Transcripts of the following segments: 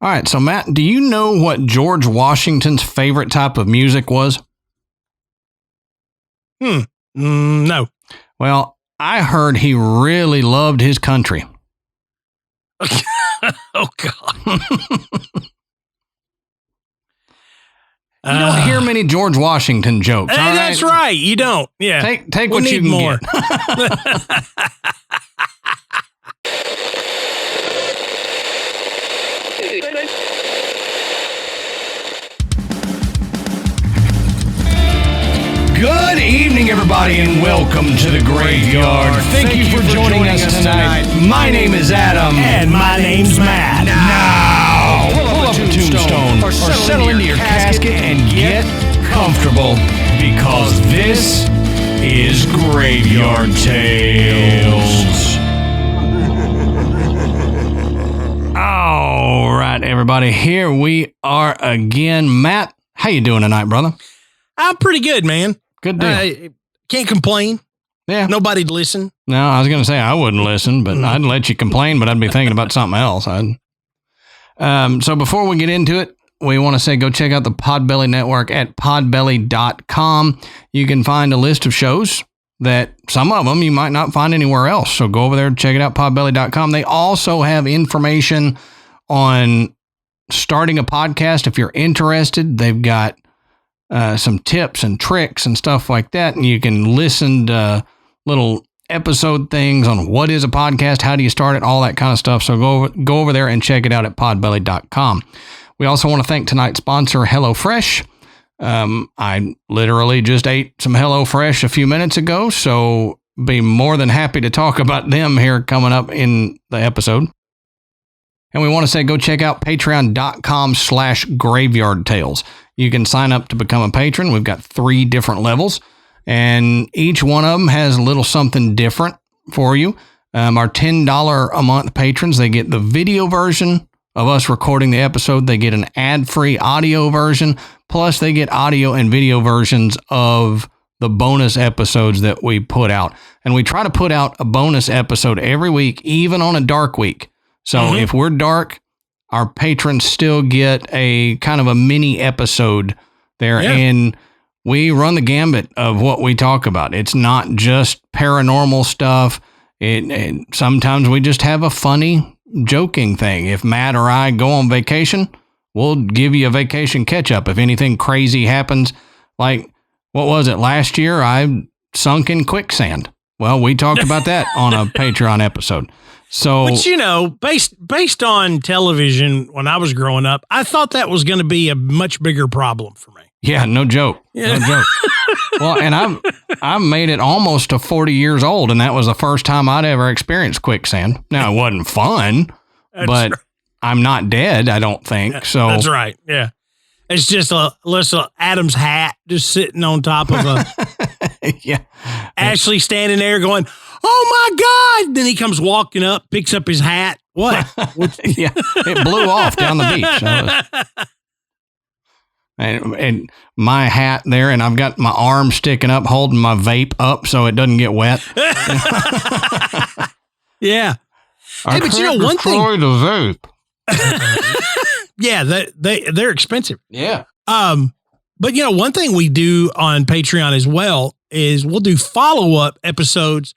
All right, so Matt, do you know what George Washington's favorite type of music was? No. Well, I heard he really loved his country. Oh, God. You don't hear many George Washington jokes. Hey, that's right. You don't. Yeah. Take what you can more. Get. Good evening, everybody, and welcome to the Graveyard. Thank you for joining us tonight. My name is Adam. And my name's Matt. Now, pull up a tombstone or settle into your casket and get comfortable, because this is Graveyard Tales. All right, everybody, here we are again. Matt, how you doing tonight, brother? I'm pretty good, man. Good deal. Can't complain. Yeah. Nobody'd listen. No, I was going to say I wouldn't listen, but I'd let you complain, but I'd be thinking about something else. So before we get into it, we want to say go check out the Podbelly Network at podbelly.com. You can find a list of shows that some of them you might not find anywhere else. So go over there and check it out, podbelly.com. They also have information on starting a podcast if you're interested. They've got some tips and tricks and stuff like that. And you can listen to little episode things on what is a podcast, how do you start it, all that kind of stuff. So go over there and check it out at podbelly.com. We also want to thank tonight's sponsor, HelloFresh. I literally just ate some HelloFresh a few minutes ago, so be more than happy to talk about them here coming up in the episode. And we want to say go check out patreon.com/graveyardtales. You can sign up to become a patron. We've got 3 different levels, and each one of them has a little something different for you. Our $10 a month patrons, they get the video version of us recording the episode. They get an ad-free audio version, plus they get audio and video versions of the bonus episodes that we put out. And we try to put out a bonus episode every week, even on a dark week. So if we're dark, our patrons still get a kind of a mini episode there. Yeah. And we run the gambit of what we talk about. It's not just paranormal stuff. Sometimes we just have a funny joking thing. If Matt or I go on vacation, we'll give you a vacation catch up. If anything crazy happens, like what was it last year? I sunk in quicksand. Well, we talked about that on a Patreon episode. So, which, you know, based on television when I was growing up, I thought that was going to be a much bigger problem for me. Yeah, no joke. Yeah. No joke. Well, and I've made it almost to 40 years old, and that was the first time I'd ever experienced quicksand. Now, it wasn't fun, but right. I'm not dead, I don't think. Yeah, so that's right. Yeah. It's just a Adam's hat just sitting on top of a yeah. Ashley standing there going, "Oh my God." Then he comes walking up, picks up his hat. What? Yeah. It blew off down the beach. And my hat there, and I've got my arm sticking up, holding my vape up so it doesn't get wet. Yeah. Hey, but you know one thing. The vape. Yeah, they're expensive. Yeah. But you know, one thing we do on Patreon as well is we'll do follow-up episodes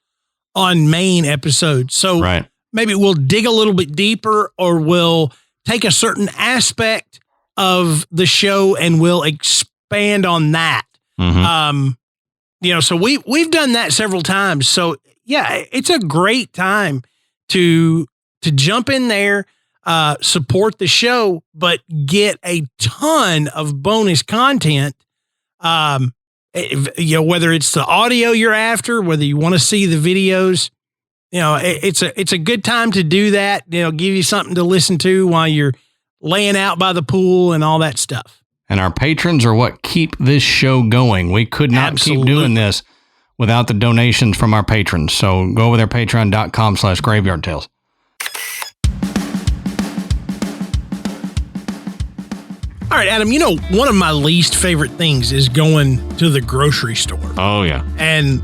on main episodes. So right. Maybe we'll dig a little bit deeper, or we'll take a certain aspect of the show and we'll expand on that. Mm-hmm. You know, so we've done that several times. So yeah, it's a great time to jump in there, support the show, but get a ton of bonus content. You know, whether it's the audio you're after, whether you want to see the videos, you know, it's a good time to do that. You know, give you something to listen to while you're laying out by the pool and all that stuff. And our patrons are what keep this show going. We could not keep doing this without the donations from our patrons. So go over there, patreon.com/graveyardtales. All right, Adam, you know, one of my least favorite things is going to the grocery store. Oh, yeah. And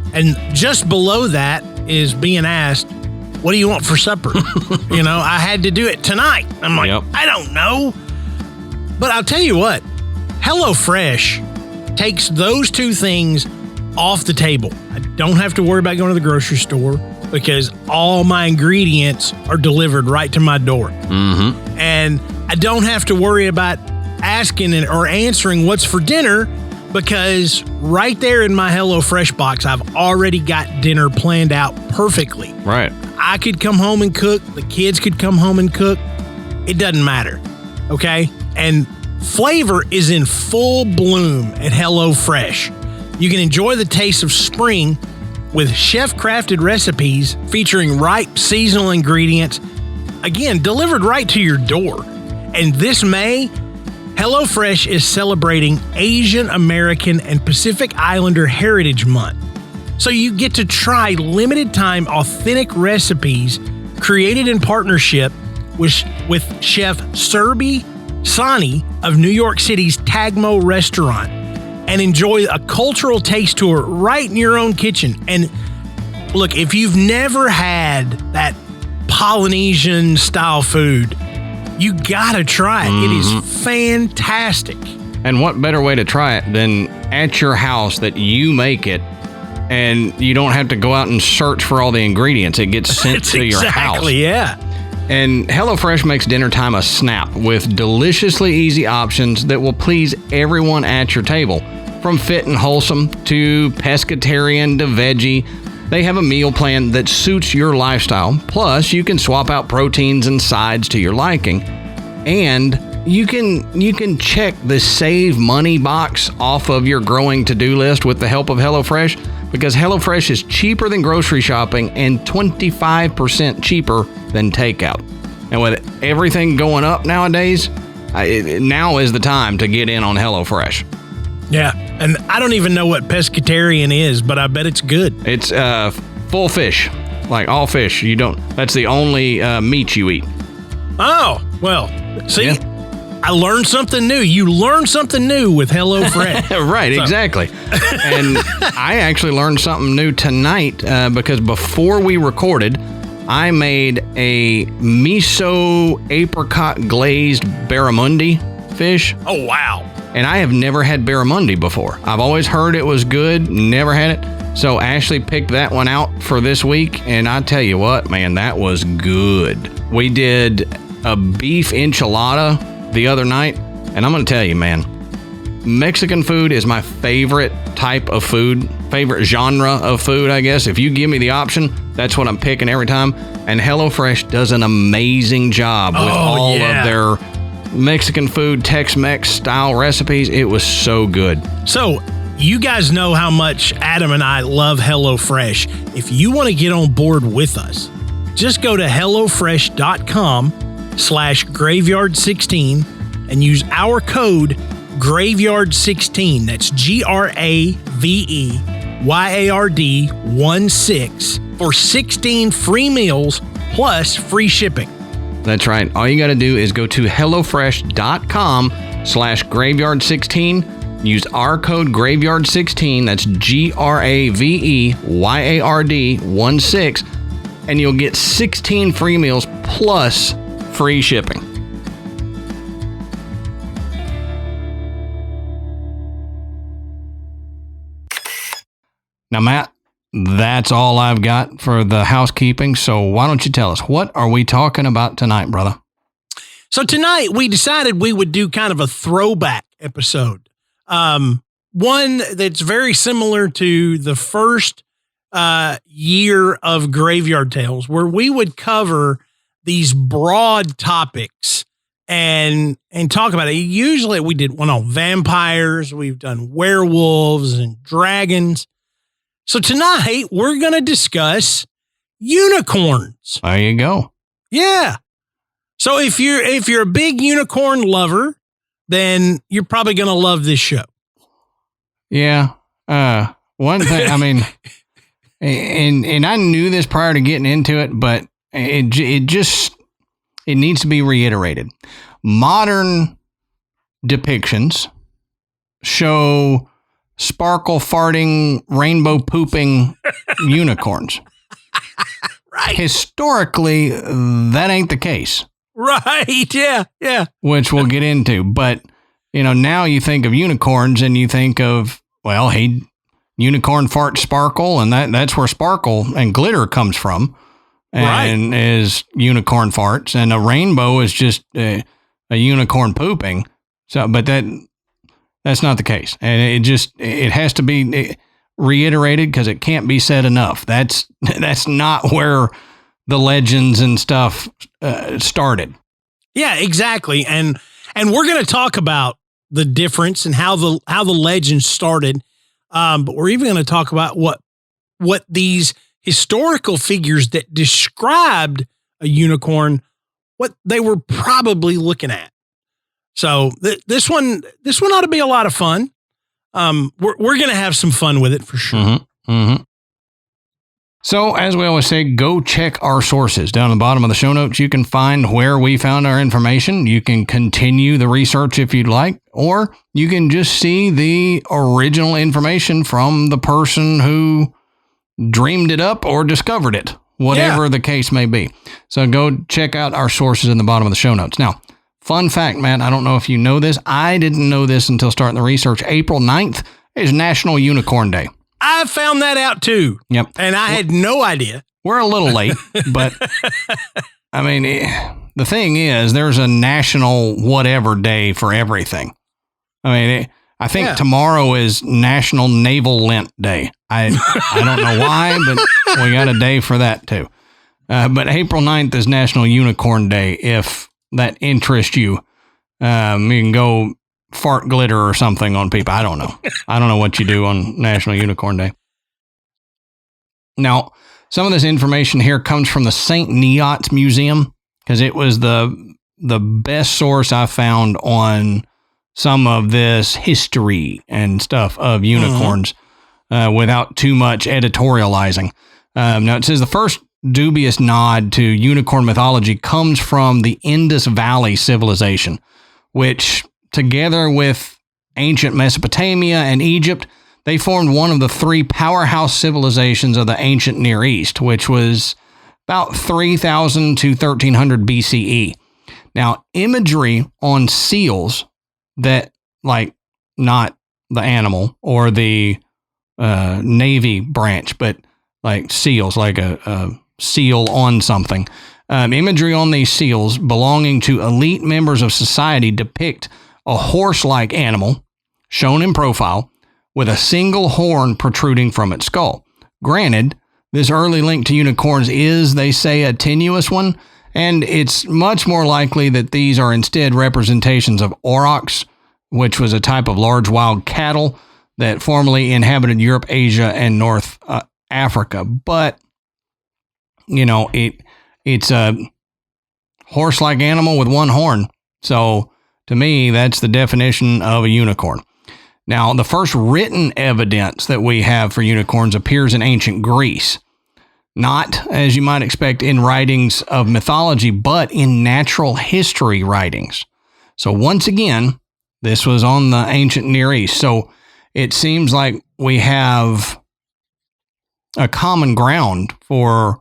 just below that is being asked, what do you want for supper? I had to do it tonight. I'm like, Yep. I don't know. But I'll tell you what, HelloFresh takes those two things off the table. I don't have to worry about going to the grocery store because all my ingredients are delivered right to my door. Mm-hmm. And I don't have to worry about asking or answering what's for dinner because right there in my HelloFresh box, I've already got dinner planned out perfectly. Right. I could come home and cook. The kids could come home and cook. It doesn't matter. Okay? And flavor is in full bloom at HelloFresh. You can enjoy the taste of spring with chef-crafted recipes featuring ripe seasonal ingredients, again, delivered right to your door. And this May, HelloFresh is celebrating Asian American and Pacific Islander Heritage Month. So you get to try limited-time authentic recipes created in partnership with Chef Serbi Sani of New York City's Tagmo restaurant and enjoy a cultural taste tour right in your own kitchen. And look, if you've never had that Polynesian style food, you gotta try it. It is fantastic. And what better way to try it than at your house that you make it and you don't have to go out and search for all the ingredients. It gets sent to your house. Exactly, yeah. And HelloFresh makes dinner time a snap with deliciously easy options that will please everyone at your table. From fit and wholesome to pescatarian to veggie, they have a meal plan that suits your lifestyle. Plus, you can swap out proteins and sides to your liking. And you can check the save money box off of your growing to-do list with the help of HelloFresh, because HelloFresh is cheaper than grocery shopping and 25% cheaper than takeout. And with everything going up nowadays, now is the time to get in on HelloFresh. Yeah, and I don't even know what pescatarian is, but I bet it's good. It's full fish, like all fish. That's the only meat you eat. Oh, well, see, Yeah. I learned something new. You learn something new with HelloFresh. Right, exactly. And I actually learned something new tonight because before we recorded, I made a miso apricot glazed barramundi fish. Oh, wow. And I have never had barramundi before. I've always heard it was good, never had it. So Ashley picked that one out for this week, and I tell you what, man, that was good. We did a beef enchilada the other night, and I'm going to tell you, man, Mexican food is my favorite type of food, favorite genre of food, I guess. If you give me the option, that's what I'm picking every time. And HelloFresh does an amazing job with all of their Mexican food, Tex-Mex style recipes. It was so good. So you guys know how much Adam and I love HelloFresh. If you want to get on board with us, just go to HelloFresh.com/graveyard16 and use our code graveyard16. That's GRAVEYARD16 for 16 free meals plus free shipping. That's right. All you got to do is go to HelloFresh.com/graveyard16. Use our code graveyard16. That's GRAVEYARD16. And you'll get 16 free meals plus free shipping. Now, Matt, that's all I've got for the housekeeping. So why don't you tell us, what are we talking about tonight, brother? So tonight we decided we would do kind of a throwback episode. One that's very similar to the first year of Graveyard Tales, where we would cover these broad topics and talk about it. Usually we did one on vampires. We've done werewolves and dragons. So tonight we're going to discuss unicorns. There you go. Yeah. So if you're a big unicorn lover, then you're probably going to love this show. Yeah. One thing, I mean, and I knew this prior to getting into it, but it needs to be reiterated. Modern depictions show sparkle farting, rainbow pooping unicorns. Right. Historically, that ain't the case. Right. Yeah. Yeah. Which we'll get into. But, now you think of unicorns and you think of, well, hey, unicorn fart sparkle, and that's where sparkle and glitter comes from. And is unicorn farts, and a rainbow is just a unicorn pooping. So, but that's not the case, and it has to be reiterated because it can't be said enough. That's not where the legends and stuff started. Yeah, exactly, and we're going to talk about the difference and how the legends started, but we're even going to talk about what these historical figures that described a unicorn, what they were probably looking at. So this one ought to be a lot of fun. We're going to have some fun with it for sure. Mm-hmm. Mm-hmm. So as we always say, go check our sources. Down at the bottom of the show notes, you can find where we found our information. You can continue the research if you'd like, or you can just see the original information from the person who dreamed it up or discovered it, whatever the case may be. So go check out our sources in the bottom of the show notes. Now, fun fact, Matt, I don't know if you know this. I didn't know this until starting the research. April 9th is National Unicorn Day. I found that out too. Yep. And I had no idea. We're a little late, but I mean, the thing is, there's a national whatever day for everything. I mean, I think tomorrow is National Naval Lint Day. I don't know why, but we got a day for that too. But April 9th is National Unicorn Day. If that interests you, you can go fart glitter or something on people. I don't know. I don't know what you do on National Unicorn Day. Now, some of this information here comes from the St. Neots Museum because it was the best source I found on some of this history and stuff of unicorns without too much editorializing. Now, it says the first dubious nod to unicorn mythology comes from the Indus Valley civilization, which, together with ancient Mesopotamia and Egypt, they formed one of the three powerhouse civilizations of the ancient Near East, which was about 3000 to 1300 BCE. Now, imagery on seals that, like, not the animal or the Navy branch, but like seals, like a seal on something. Imagery on these seals belonging to elite members of society depict a horse-like animal, shown in profile, with a single horn protruding from its skull. Granted, this early link to unicorns is, they say, a tenuous one, and it's much more likely that these are instead representations of aurochs, which was a type of large wild cattle that formerly inhabited Europe, Asia, and North Africa. But, it's a horse-like animal with one horn. So, to me, that's the definition of a unicorn. Now, the first written evidence that we have for unicorns appears in ancient Greece. Not, as you might expect, in writings of mythology, but in natural history writings. So once again, this was on the ancient Near East. So it seems like we have a common ground for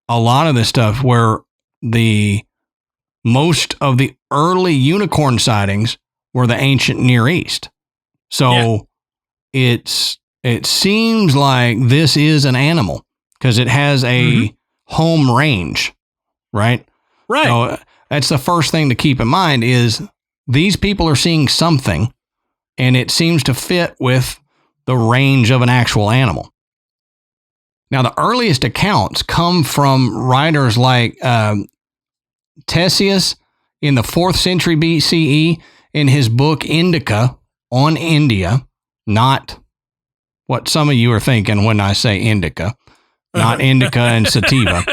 a lot of this stuff where most of the early unicorn sightings were the ancient Near East. So it seems like this is an animal because it has a home range, right? Right. So that's the first thing to keep in mind is these people are seeing something and it seems to fit with the range of an actual animal. Now, the earliest accounts come from writers like Ctesias in the 4th century BCE in his book Indica on India, not what some of you are thinking when I say indica, not indica and sativa.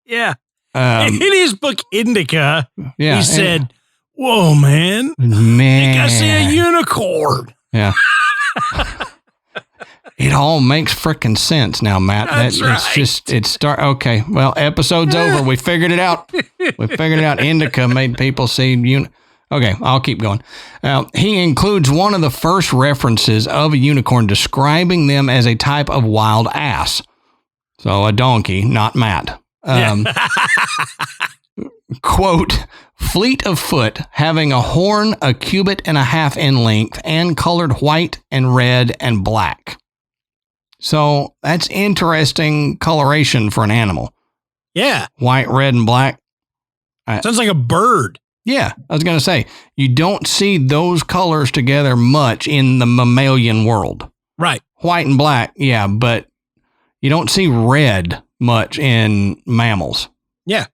Yeah. In his book Indica, he said, "Whoa, man. I think I see a unicorn." Yeah. It all makes freaking sense now, Matt. That's right. Okay. Well, episode's over. We figured it out. Indica made people see Okay, I'll keep going. He includes one of the first references of a unicorn describing them as a type of wild ass. So a donkey, not Matt. Quote, fleet of foot, having a horn a cubit and a half in length, and colored white and red and black. So that's interesting coloration for an animal. Yeah. White, red, and black. Sounds like a bird. Yeah, I was going to say, you don't see those colors together much in the mammalian world. Right. White and black, yeah, but you don't see red much in mammals. Yeah.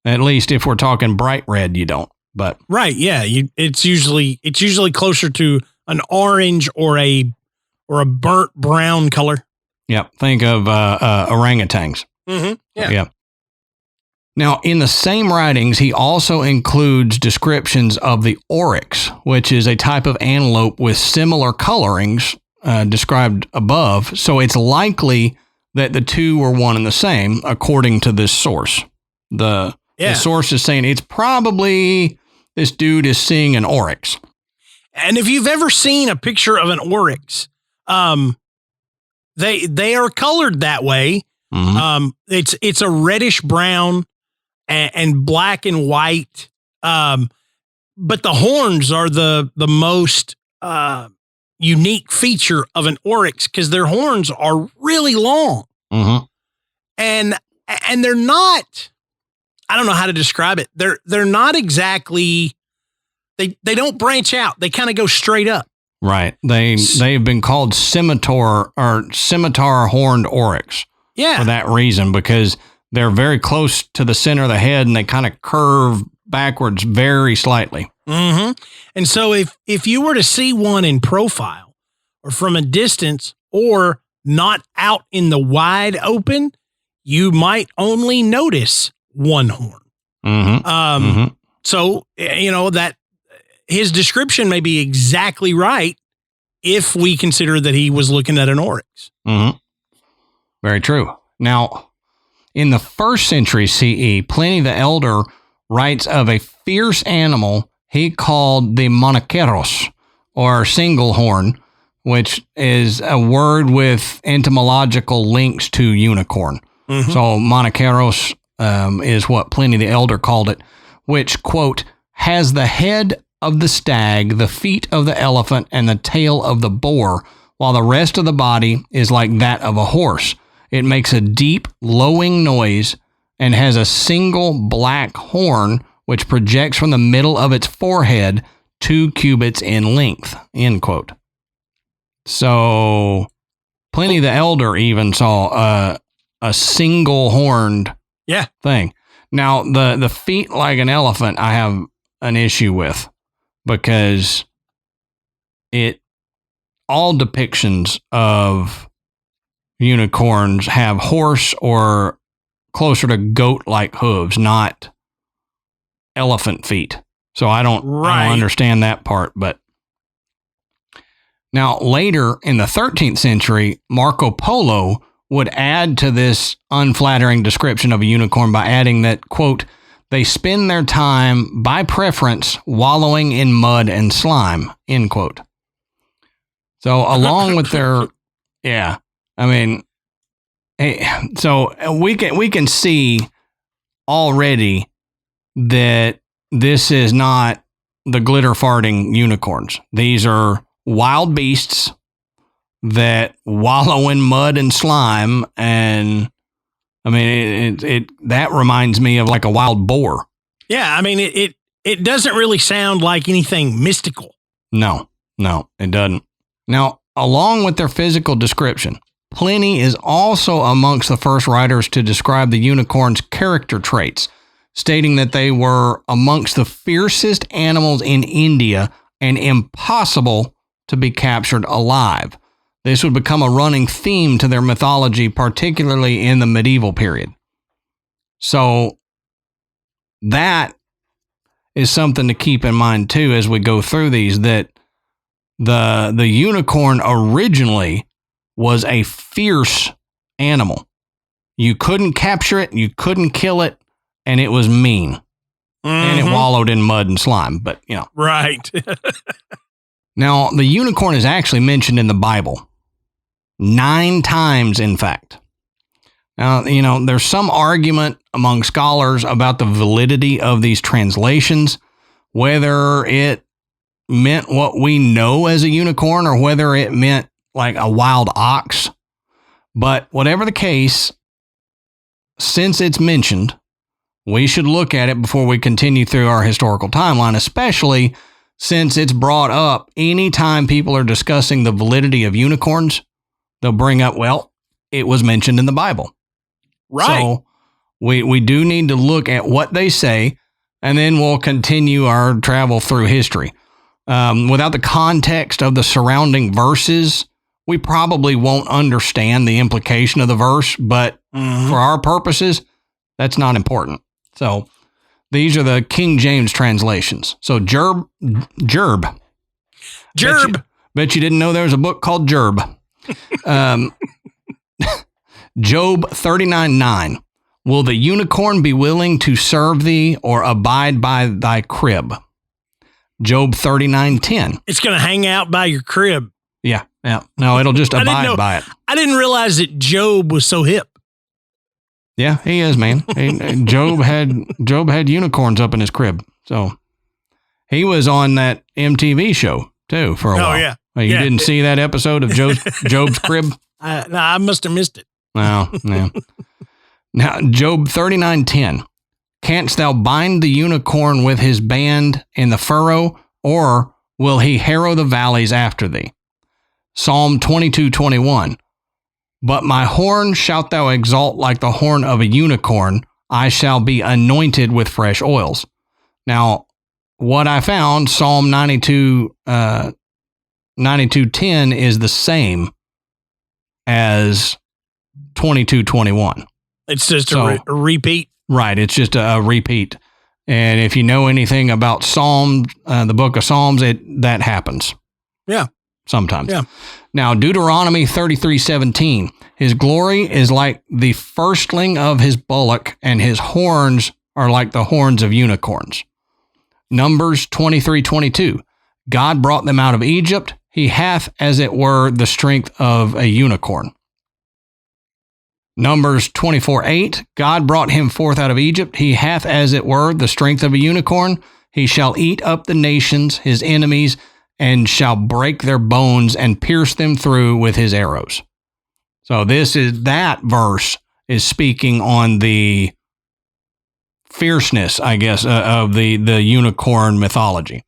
At least if we're talking bright red, you don't. But right, yeah, it's usually closer to an orange or a burnt brown color. Yep. Think of orangutans. Mm-hmm. Yeah. Yep. Now, in the same writings, he also includes descriptions of the oryx, which is a type of antelope with similar colorings described above. So it's likely that the two were one and the same, according to this source. The source is saying it's probably this dude is seeing an oryx. And if you've ever seen a picture of an oryx, they are colored that way. Mm-hmm. It's a reddish brown and black and white. But the horns are the most unique feature of an oryx because their horns are really long. Mm-hmm. And they're not, I don't know how to describe it. They're not exactly, they don't branch out. They kind of go straight up. Right. They've been called scimitar horned oryx. Yeah. For that reason, because they're very close to the center of the head and they kind of curve backwards very slightly. Mm-hmm. And so if you were to see one in profile or from a distance or not out in the wide open, you might only notice one horn. Mm-hmm. So, that his description may be exactly right if we consider that he was looking at an oryx. Mm-hmm. Very true. Now, in the 1st century CE, Pliny the Elder writes of a fierce animal he called the monakeros, or single horn, which is a word with etymological links to unicorn. Mm-hmm. So monakeros is what Pliny the Elder called it, which, quote, has the head of the stag, the feet of the elephant, and the tail of the boar, while the rest of the body is like that of a horse. It makes a deep, lowing noise and has a single black horn which projects from the middle of its forehead 2 cubits in length, end quote. So Pliny the Elder even saw a single horned thing. Now, the feet like an elephant, I have an issue with because all depictions of unicorns have horse or closer to goat-like hooves, not elephant feet. So I don't understand that part. But now later in the 13th century, Marco Polo would add to this unflattering description of a unicorn by adding that, quote, they spend their time by preference wallowing in mud and slime, end quote. So along with their, so we can see already that this is not the glitter farting unicorns. These are wild beasts that wallow in mud and slime, and that reminds me of like a wild boar. Yeah, it doesn't really sound like anything mystical. No, it doesn't. Now, along with their physical description, Pliny is also amongst the first writers to describe the unicorn's character traits, stating that they were amongst the fiercest animals in India and impossible to be captured alive. This would become a running theme to their mythology, particularly in the medieval period. So that is something to keep in mind too as we go through these, that the unicorn originally was a fierce animal. You couldn't capture it, you couldn't kill it, and it was mean. Mm-hmm. And it wallowed in mud and slime, but Right. Now, the unicorn is actually mentioned in the Bible 9 times, in fact. Now, there's some argument among scholars about the validity of these translations, whether it meant what we know as a unicorn or whether it meant like a wild ox. But whatever the case, since it's mentioned, we should look at it before we continue through our historical timeline, especially since it's brought up anytime people are discussing the validity of unicorns. They'll bring up, well, it was mentioned in the Bible. Right. So we do need to look at what they say, and then we'll continue our travel through history. Without the context of the surrounding verses, we probably won't understand the implication of the verse, but for our purposes, that's not important. So these are the King James translations. So Jerb. Bet you didn't know there was a book called Jerb. Job 39:9. Will the unicorn be willing to serve thee or abide by thy crib? Job 39:10. It's going to hang out by your crib. Yeah. No, it'll just abide by it. I didn't realize that Job was so hip. Yeah, he is, man. Job had unicorns up in his crib. So he was on that MTV show too for a while. Oh yeah. You didn't see that episode of Job's crib? No, I must have missed it. No. Now, Job 39:10. Canst thou bind the unicorn with his band in the furrow, or will he harrow the valleys after thee? Psalm 22:21. But my horn shalt thou exalt like the horn of a unicorn. I shall be anointed with fresh oils. Now, what I found, Psalm 92:10 is the same as 22:21. It's just a repeat. Right. It's just a repeat. And if you know anything about Psalms, the book of Psalms, that happens. Yeah. Sometimes. Yeah. Now, Deuteronomy 33:17. His glory is like the firstling of his bullock, and his horns are like the horns of unicorns. Numbers 23:22. God brought them out of Egypt. He hath, as it were, the strength of a unicorn. Numbers 24:8. God brought him forth out of Egypt. He hath, as it were, the strength of a unicorn. He shall eat up the nations, his enemies, and shall break their bones and pierce them through with his arrows. So that verse is speaking on the fierceness, I guess, of the unicorn mythology.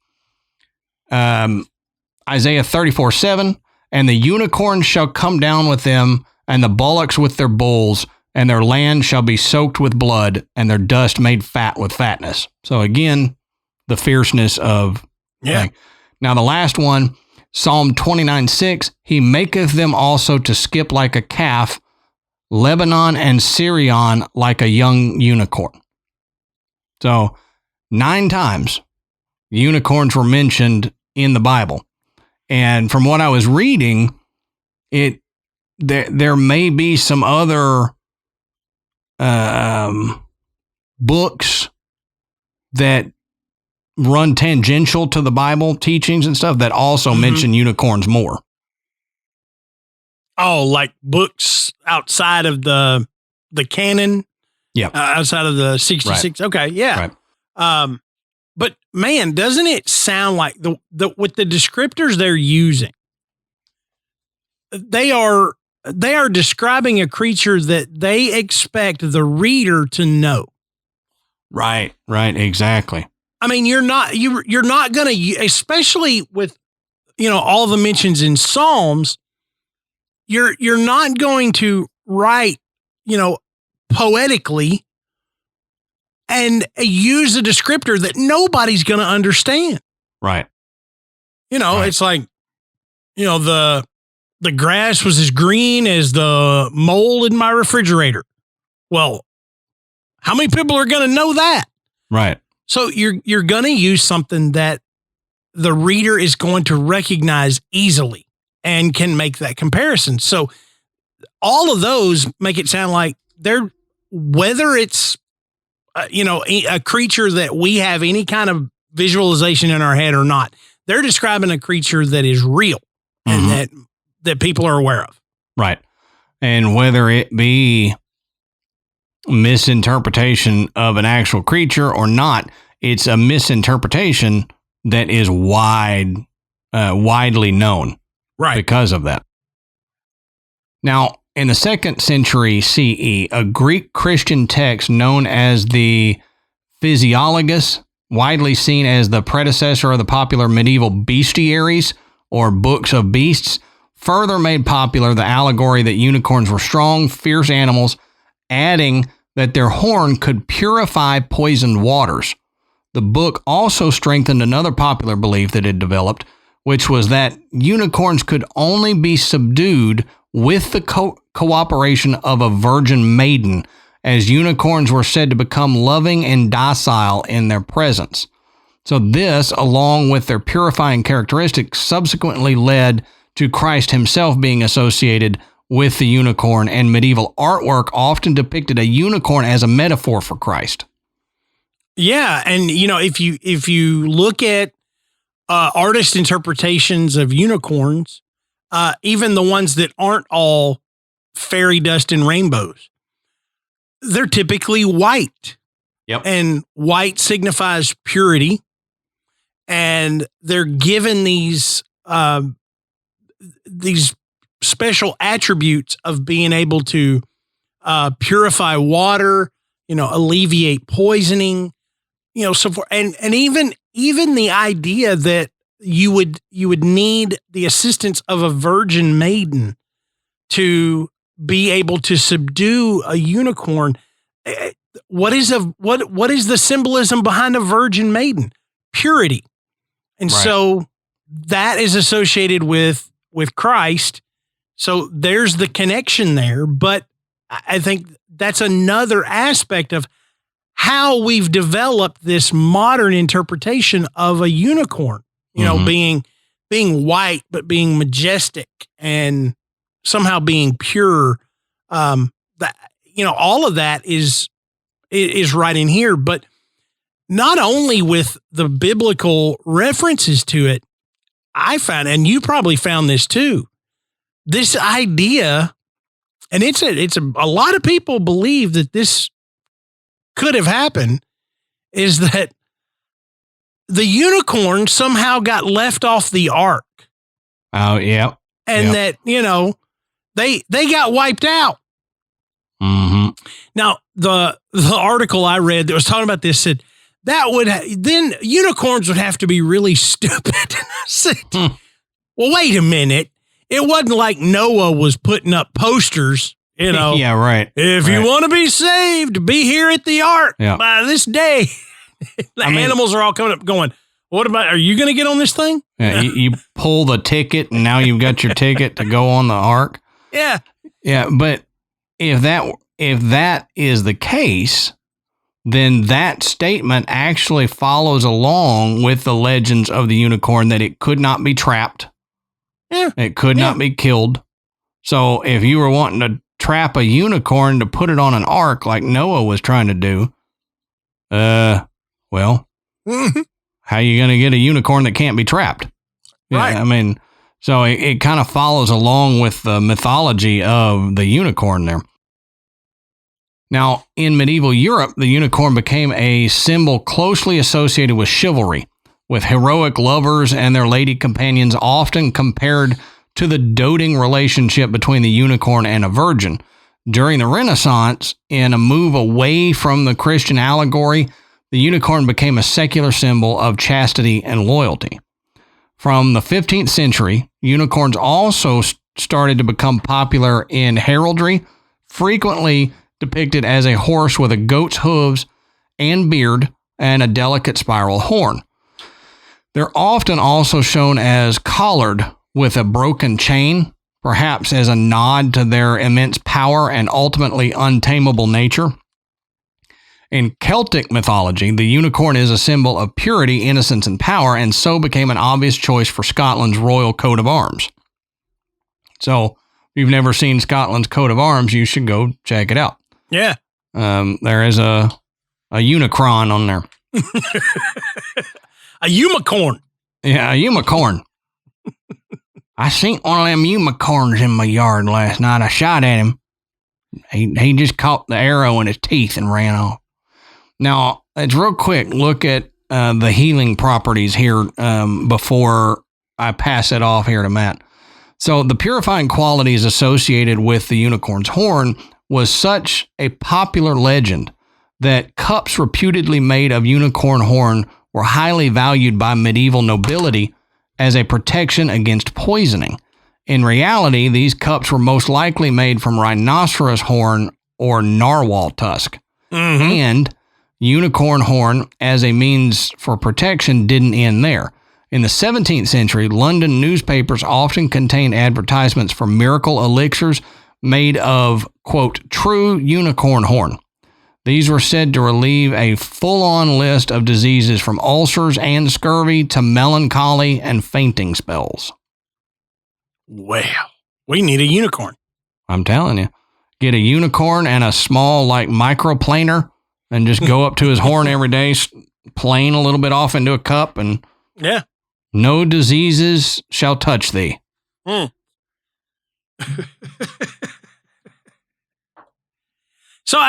Isaiah 34:7. And the unicorn shall come down with them, and the bullocks with their bulls, and their land shall be soaked with blood, and their dust made fat with fatness. So again, the fierceness of... Yeah. Now the last one, Psalm 29:6, he maketh them also to skip like a calf, Lebanon and Syrian like a young unicorn. So 9 times unicorns were mentioned in the Bible. And from what I was reading, there may be some other books that run tangential to the Bible teachings and stuff that also mention unicorns more. Oh, like books outside of the canon? Yeah. Outside of the 66. Right. Okay. Yeah. Right. But man, doesn't it sound like with the descriptors they're using, they are describing a creature that they expect the reader to know. Right. Exactly. I mean, you're not going to, especially with, all the mentions in Psalms, you're not going to write, poetically and use a descriptor that nobody's going to understand. Right. It's like, the grass was as green as the mold in my refrigerator. Well, how many people are going to know that? Right. So you're going to use something that the reader is going to recognize easily and can make that comparison. So all of those make it sound like whether it's, a creature that we have any kind of visualization in our head or not, they're describing a creature that is real and that people are aware of. Right. And whether it be misinterpretation of an actual creature or not. It's a misinterpretation that is widely known because of that. Now, in the 2nd century CE, a Greek Christian text known as the Physiologus, widely seen as the predecessor of the popular medieval bestiaries or books of beasts, further made popular the allegory that unicorns were strong, fierce animals, adding that their horn could purify poisoned waters. The book also strengthened another popular belief that had developed, which was that unicorns could only be subdued with the cooperation of a virgin maiden, as unicorns were said to become loving and docile in their presence. So this, along with their purifying characteristics, subsequently led to Christ himself being associated with the unicorn, and medieval artwork often depicted a unicorn as a metaphor for Christ. Yeah, and if you look at artist interpretations of unicorns, even the ones that aren't all fairy dust and rainbows, they're typically white. Yep. And white signifies purity, and they're given these special attributes of being able to purify water, alleviate poisoning, so forth. And even the idea that you would need the assistance of a virgin maiden to be able to subdue a unicorn. What is the symbolism behind a virgin maiden? Purity. And so that is associated with Christ. So there's the connection there. But I think that's another aspect of how we've developed this modern interpretation of a unicorn, being white, but being majestic and somehow being pure. All of that is right in here, but not only with the biblical references to it, I found, and you probably found this too, this idea, and it's a lot of people believe that this could have happened, is that the unicorn somehow got left off the ark. Oh, yeah. And that, they got wiped out. Mm-hmm. Now, the article I read that was talking about this said then unicorns would have to be really stupid. I said, well, wait a minute. It wasn't like Noah was putting up posters, Yeah, right. If you want to be saved, be here at the ark by this day. Animals are all coming up going, are you going to get on this thing? Yeah, you pull the ticket and now you've got your ticket to go on the ark. Yeah. Yeah, but if that is the case, then that statement actually follows along with the legends of the unicorn that it could not be trapped. Yeah. It could not be killed. So if you were wanting to trap a unicorn to put it on an ark like Noah was trying to do, well, how are you going to get a unicorn that can't be trapped? Right. Yeah, so it kind of follows along with the mythology of the unicorn there. Now, in medieval Europe, the unicorn became a symbol closely associated with chivalry, with heroic lovers and their lady companions often compared to the doting relationship between the unicorn and a virgin. During the Renaissance, in a move away from the Christian allegory, the unicorn became a secular symbol of chastity and loyalty. From the 15th century, unicorns also started to become popular in heraldry, frequently depicted as a horse with a goat's hooves and beard and a delicate spiral horn. They're often also shown as collared with a broken chain, perhaps as a nod to their immense power and ultimately untamable nature. In Celtic mythology, the unicorn is a symbol of purity, innocence, and power, and so became an obvious choice for Scotland's royal coat of arms. So, if you've never seen Scotland's coat of arms, you should go check it out. Yeah. There is a unicron on there. A unicorn. Yeah, a unicorn. I seen one of them unicorns in my yard last night. I shot at him. He just caught the arrow in his teeth and ran off. Now, it's real quick. Look at the healing properties here before I pass it off here to Matt. So the purifying qualities associated with the unicorn's horn was such a popular legend that cups reputedly made of unicorn horn were highly valued by medieval nobility as a protection against poisoning. In reality, these cups were most likely made from rhinoceros horn or narwhal tusk. Mm-hmm. And unicorn horn as a means for protection didn't end there. In the 17th century, London newspapers often contained advertisements for miracle elixirs made of, quote, true unicorn horn. These were said to relieve a full-on list of diseases from ulcers and scurvy to melancholy and fainting spells. Well, we need a unicorn. I'm telling you. Get a unicorn and a small, microplaner and just go up to his horn every day, plane a little bit off into a cup, and no diseases shall touch thee. Mm. So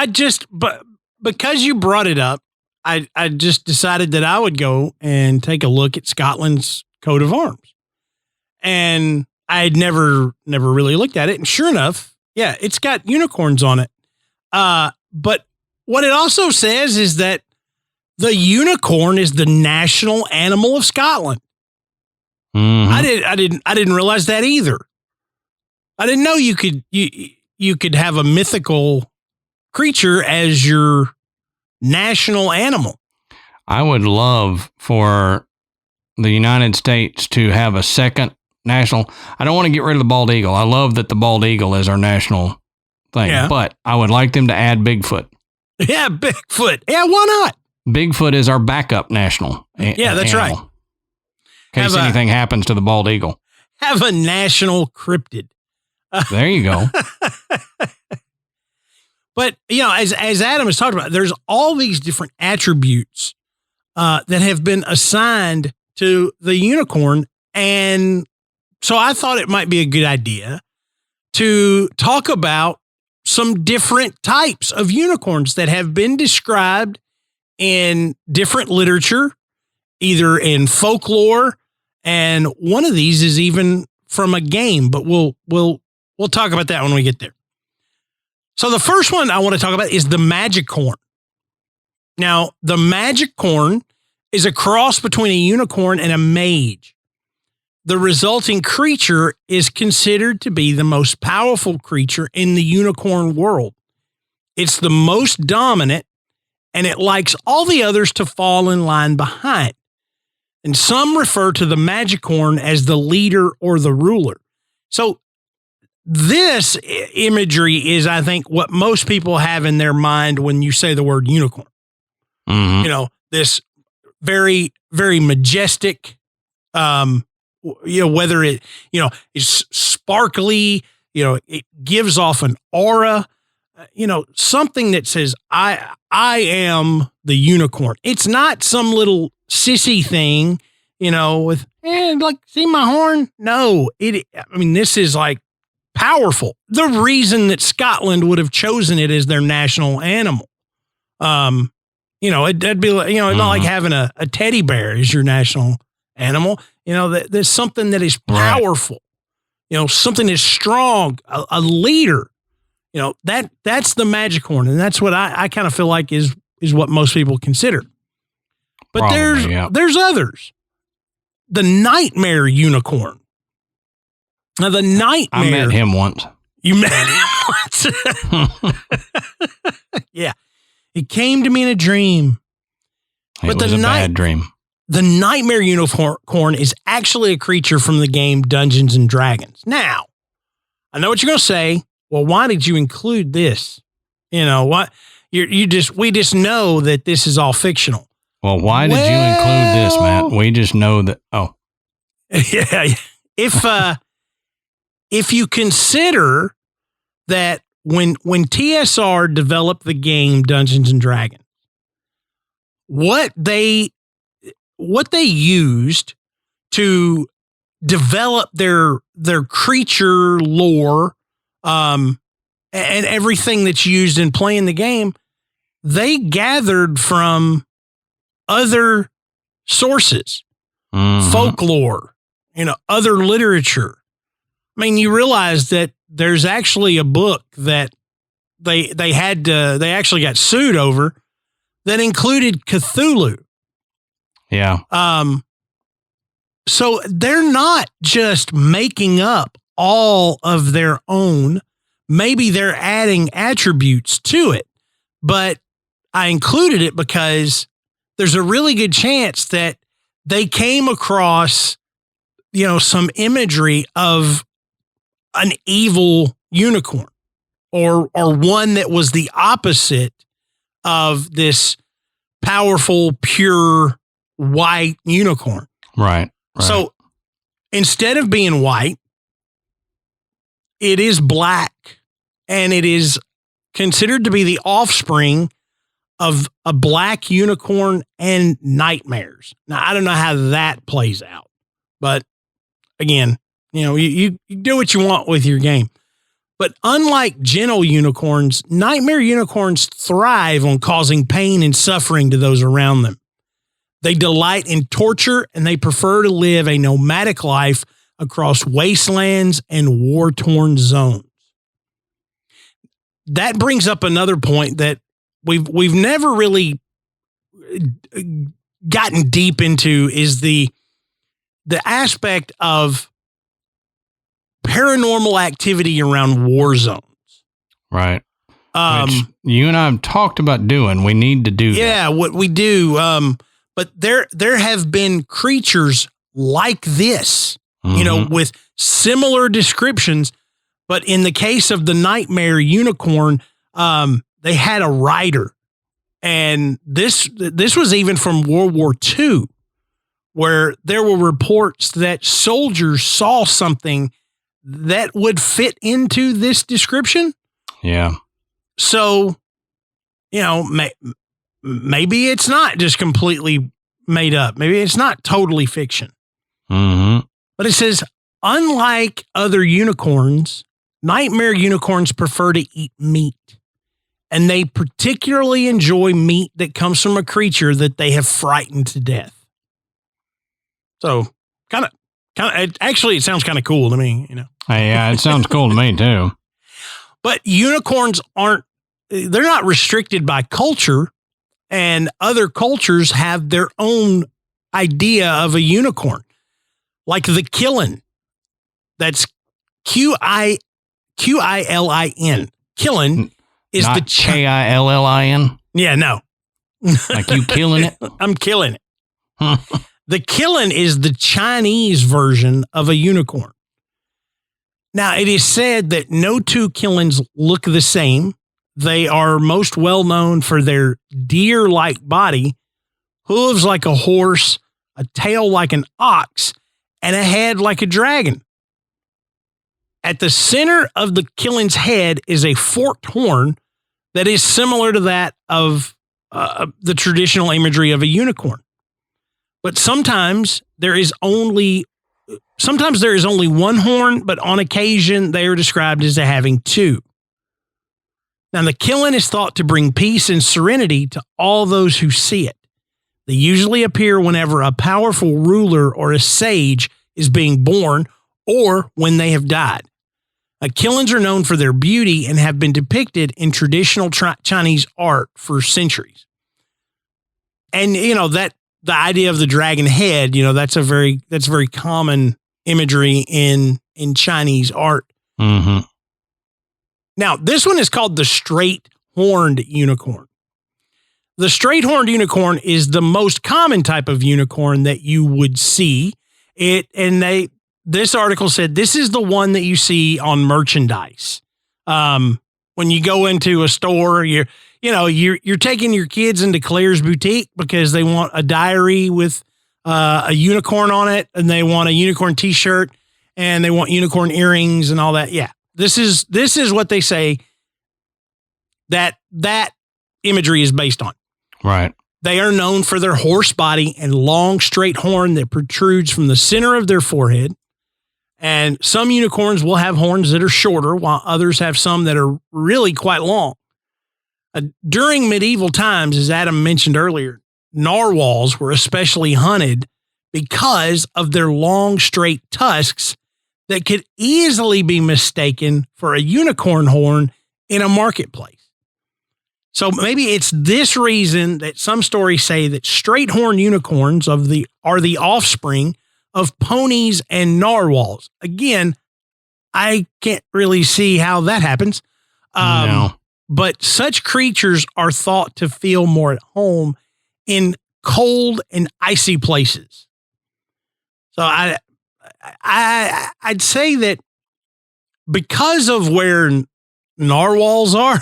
because you brought it up, I just decided that I would go and take a look at Scotland's coat of arms. And I had never really looked at it. And sure enough, it's got unicorns on it. But what it also says is that the unicorn is the national animal of Scotland. Mm-hmm. I didn't realize that either. I didn't know you could have a mythical creature as your national animal. I would love for the United States to have a second national. I don't want to get rid of the bald eagle. I love that the bald eagle is our national thing, but I would like them to add Bigfoot. Yeah, Bigfoot. Yeah, why not? Bigfoot is our backup national. That's right. In case anything happens to the bald eagle. Have a national cryptid. There you go. But, as Adam has talked about, there's all these different attributes that have been assigned to the unicorn. And so I thought it might be a good idea to talk about some different types of unicorns that have been described in different literature, either in folklore, and one of these is even from a game, but we'll talk about that when we get there. So the first one I want to talk about is the magicorn. Now, the magicorn is a cross between a unicorn and a mage. The resulting creature is considered to be the most powerful creature in the unicorn world. It's the most dominant, and it likes all the others to fall in line behind. And some refer to the magicorn as the leader or the ruler. So this imagery is, I think, what most people have in their mind when you say the word unicorn. Mm-hmm. This very, very majestic, whether it, is sparkly, it gives off an aura, something that says, I am the unicorn. It's not some little sissy thing, with, see my horn? No, this is powerful. The reason that Scotland would have chosen it as their national animal. It'd be like, it's not like having a teddy bear as your national animal. There's something that is powerful, something that's strong, a leader, that's the magicorn. And that's what I kind of feel like is what most people consider. But there's others. The nightmare unicorn. Now, the nightmare. I met him once. You met him once? Yeah. It came to me in a dream. It was a bad dream. The nightmare unicorn is actually a creature from the game Dungeons and Dragons. Now, I know what you're going to say. Well, why did you include this? What? We just know that this is all fictional. Well, why did you include this, Matt? We just know that. Oh, yeah. If you consider that when TSR developed the game Dungeons and Dragons, what they used to develop their creature lore, and everything that's used in playing the game, they gathered from other sources, folklore, other literature. I mean, you realize that there's actually a book that they actually got sued over that included Cthulhu. Yeah. So they're not just making up all of their own. Maybe they're adding attributes to it, but I included it because there's a really good chance that they came across, some imagery of an evil unicorn or one that was the opposite of this powerful, pure white unicorn. Right. So instead of being white, it is black, and it is considered to be the offspring of a black unicorn and nightmares. Now, I don't know how that plays out, but again, you do what you want with your game. But unlike gentle unicorns, nightmare unicorns thrive on causing pain and suffering to those around them. They delight in torture, and they prefer to live a nomadic life across wastelands and war-torn zones. That brings up another point that we've never really gotten deep into, is the aspect of paranormal activity around war zones. Right. Which you and I have talked about doing. We need to do that. Yeah, what we do. But there have been creatures like this, with similar descriptions. But in the case of the nightmare unicorn, they had a rider. And this was even from World War II, where there were reports that soldiers saw something that would fit into this description. Yeah. So, maybe it's not just completely made up. Maybe it's not totally fiction. Mm-hmm. But it says, unlike other unicorns, nightmare unicorns prefer to eat meat. And they particularly enjoy meat that comes from a creature that they have frightened to death. So, actually, it sounds kind of cool to me, Yeah, it sounds cool to me too. But unicorns they're not restricted by culture, and other cultures have their own idea of a unicorn. Like the Killin. That's Qilin. Killin is not the Killin. Yeah, no. Like you killing it? I'm killing it. The Killin is the Chinese version of a unicorn. Now, it is said that no two Killins look the same. They are most well known for their deer-like body, hooves like a horse, a tail like an ox, and a head like a dragon. At the center of the Killin's head is a forked horn that is similar to that of the traditional imagery of a unicorn. But sometimes there is only one horn, but on occasion they are described as having two. Now, the Killin is thought to bring peace and serenity to all those who see it. They usually appear whenever a powerful ruler or a sage is being born or when they have died. Killins are known for their beauty and have been depicted in traditional Chinese art for centuries. And, that the idea of the dragon head, that's very common imagery in Chinese art. Mm-hmm. Now, this one is called the straight-horned unicorn. The straight-horned unicorn is the most common type of unicorn that you would see. This article said this is the one that you see on merchandise. When you go into a store, you're taking your kids into Claire's Boutique because they want a diary with a unicorn on it, and they want a unicorn T-shirt, and they want unicorn earrings and all that. Yeah. This is what they say that imagery is based on. Right. They are known for their horse body and long straight horn that protrudes from the center of their forehead. And some unicorns will have horns that are shorter, while others have some that are really quite long. During medieval times, as Adam mentioned earlier, narwhals were especially hunted because of their long, straight tusks that could easily be mistaken for a unicorn horn in a marketplace. So maybe it's this reason that some stories say that straight horn unicorns are the offspring of ponies and narwhals. Again, I can't really see how that happens. No. But such creatures are thought to feel more at home in cold and icy places. So I'd say that because of where narwhals are,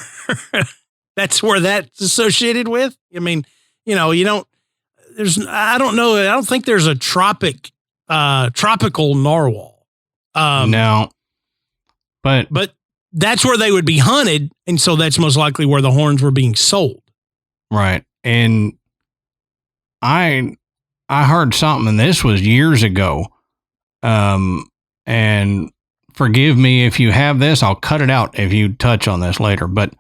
that's where that's associated with. I mean, I don't think there's a tropical narwhal. No. But that's where they would be hunted. And so that's most likely where the horns were being sold. Right. And I heard something, and this was years ago. And forgive me if you have this, I'll cut it out if you touch on this later, but,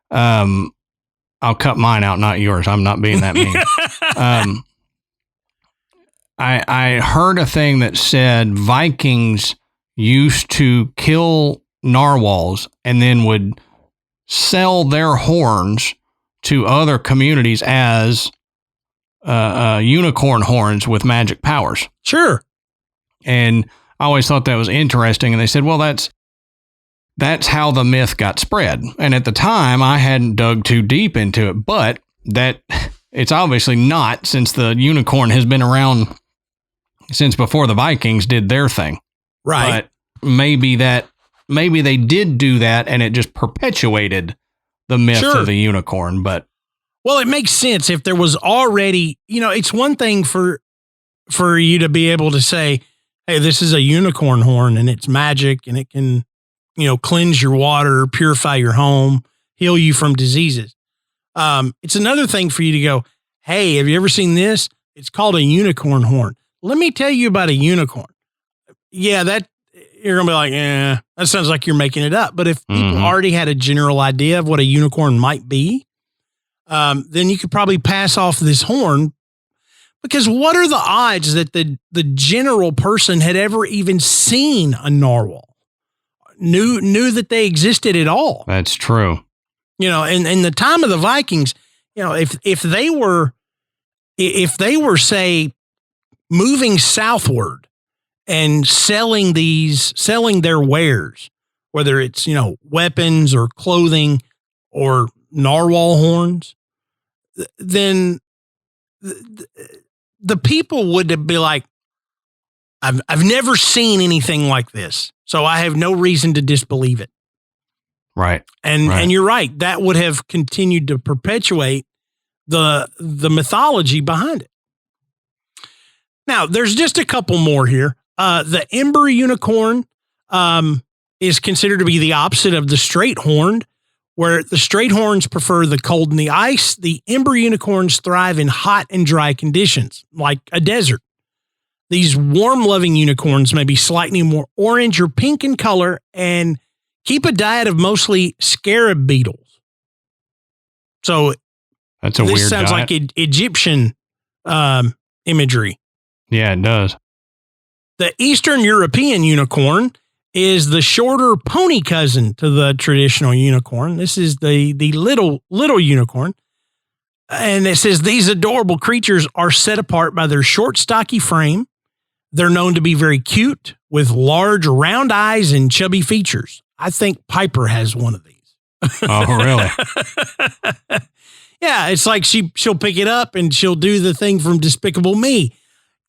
I'll cut mine out, not yours. I'm not being that mean. I heard a thing that said Vikings used to kill narwhals and then would sell their horns to other communities as unicorn horns with magic powers. Sure. And I always thought that was interesting. And they said, well, that's how the myth got spread. And at the time, I hadn't dug too deep into it, but that it's obviously not, since the unicorn has been around since before the Vikings did their thing. Right. But maybe they did do that, and it just perpetuated the myth of the unicorn. But well, it makes sense if there was already, it's one thing for you to be able to say, hey, this is a unicorn horn and it's magic and it can, cleanse your water, purify your home, heal you from diseases. It's another thing for you to go, hey, have you ever seen this? It's called a unicorn horn. Let me tell you about a unicorn. Yeah, that you're going to be like, that sounds like you're making it up. But if people already had a general idea of what a unicorn might be, then you could probably pass off this horn, because what are the odds that the general person had ever even seen a narwhal, knew that they existed at all? That's true. In the time of the Vikings, if they were, say, moving southward and selling their wares, whether it's, weapons or clothing or narwhal horns, then the people would be like, I've never seen anything like this, so I have no reason to disbelieve it. Right. And you're right. That would have continued to perpetuate the mythology behind it. Now, there's just a couple more here. The ember unicorn is considered to be the opposite of the straight horned, where the straight horns prefer the cold and the ice. The ember unicorns thrive in hot and dry conditions, like a desert. These warm-loving unicorns may be slightly more orange or pink in color and keep a diet of mostly scarab beetles. So that's a weird This sounds diet. like Egyptian imagery. Yeah, it does. The Eastern European unicorn is the shorter pony cousin to the traditional unicorn. This is the little unicorn. And it says these adorable creatures are set apart by their short, stocky frame. They're known to be very cute with large, round eyes and chubby features. I think Piper has one of these. Oh, really? Yeah, it's like she'll pick it up and she'll do the thing from Despicable Me.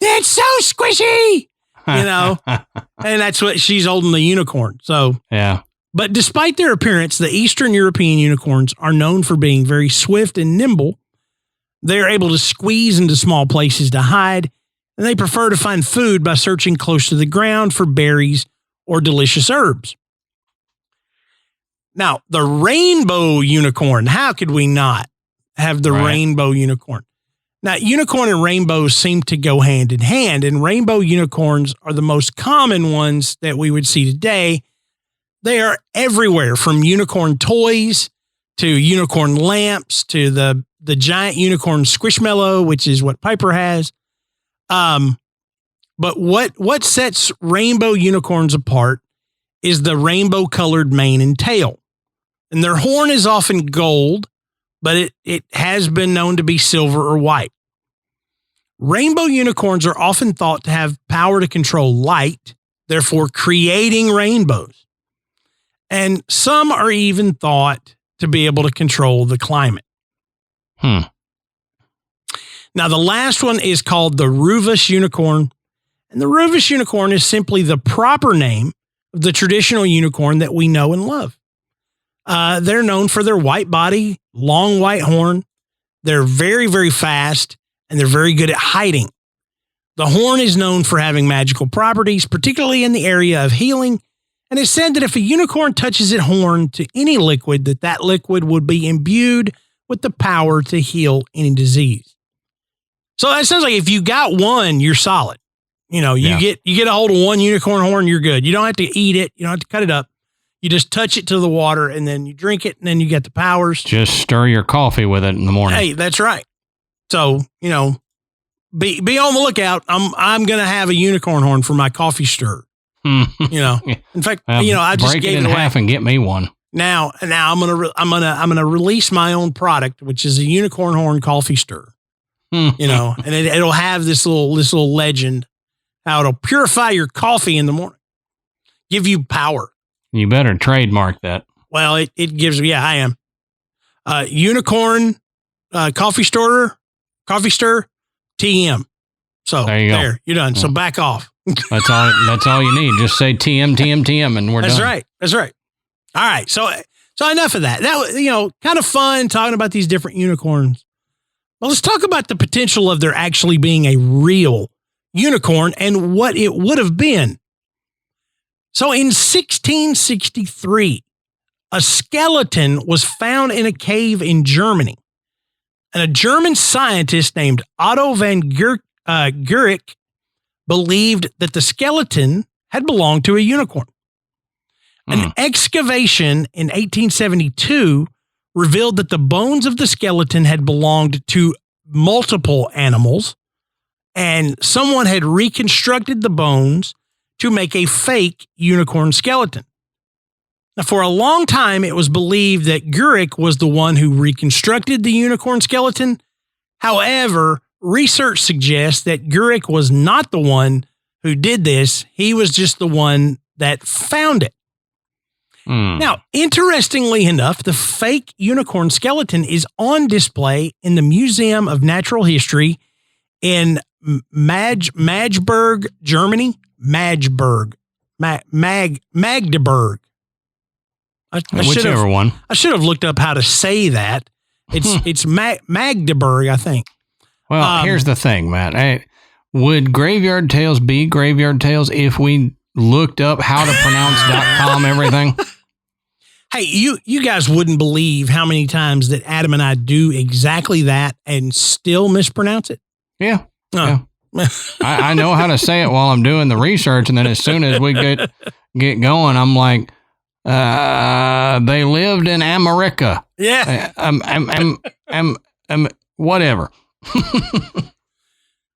That's so squishy, and that's what she's holding the unicorn. So, yeah. But despite their appearance, the Eastern European unicorns are known for being very swift and nimble. They're able to squeeze into small places to hide, and they prefer to find food by searching close to the ground for berries or delicious herbs. Now, the rainbow unicorn, how could we not have the rainbow unicorn? Now, unicorn and rainbows seem to go hand in hand, and rainbow unicorns are the most common ones that we would see today. They are everywhere, from unicorn toys to unicorn lamps to the giant unicorn squishmallow, which is what Piper has. But what sets rainbow unicorns apart is the rainbow-colored mane and tail. And their horn is often gold, but it has been known to be silver or white. Rainbow unicorns are often thought to have power to control light, therefore creating rainbows. And some are even thought to be able to control the climate. Now, the last one is called the Rufous unicorn. And the Rufous unicorn is simply the proper name of the traditional unicorn that we know and love. They're known for their white body, long white horn. They're very, very fast, and they're very good at hiding. The horn is known for having magical properties, particularly in the area of healing, and it's said that if a unicorn touches its horn to any liquid, that liquid would be imbued with the power to heal any disease. So that sounds like if you got one, you're solid. You know, you get a hold of one unicorn horn, you're good. You don't have to eat it. You don't have to cut it up. You just touch it to the water and then you drink it and then you get the powers. Just stir your coffee with it in the morning. Hey, that's right. So, you know, be on the lookout. I'm going to have a unicorn horn for my coffee stir. You know, in fact, I just break gave it in it away. half and get me one. Now I'm gonna release my own product, which is a unicorn horn coffee stir. You know, and it'll have this little legend how it'll purify your coffee in the morning, give you power. You better trademark that. Well, it gives me. Yeah, I am. Unicorn coffee stir TM. So there you're done. So back off. That's all you need. Just say TM, and we're done. That's right. All right. So enough of that. That was, kind of fun talking about these different unicorns. Well, let's talk about the potential of there actually being a real unicorn and what it would have been. So in 1663, a skeleton was found in a cave in Germany. And a German scientist named Otto von Guericke believed that the skeleton had belonged to a unicorn. An excavation in 1872 revealed that the bones of the skeleton had belonged to multiple animals, and someone had reconstructed the bones to make a fake unicorn skeleton. Now, for a long time, it was believed that Guericke was the one who reconstructed the unicorn skeleton. However, research suggests that Guericke was not the one who did this. He was just the one that found it. Now, interestingly enough, the fake unicorn skeleton is on display in the Museum of Natural History in Magdeburg, Germany. Magdeburg. Whichever one. I should have looked up how to say that. It's Magdeburg, I think. Well, here's the thing, Matt. Would Graveyard Tales be Graveyard Tales if we looked up how to pronounce.com everything? Hey, you guys wouldn't believe how many times that Adam and I do exactly that and still mispronounce it. Yeah. I know how to say it while I'm doing the research, and then as soon as we get going, I'm like, they lived in America. Yeah. Whatever.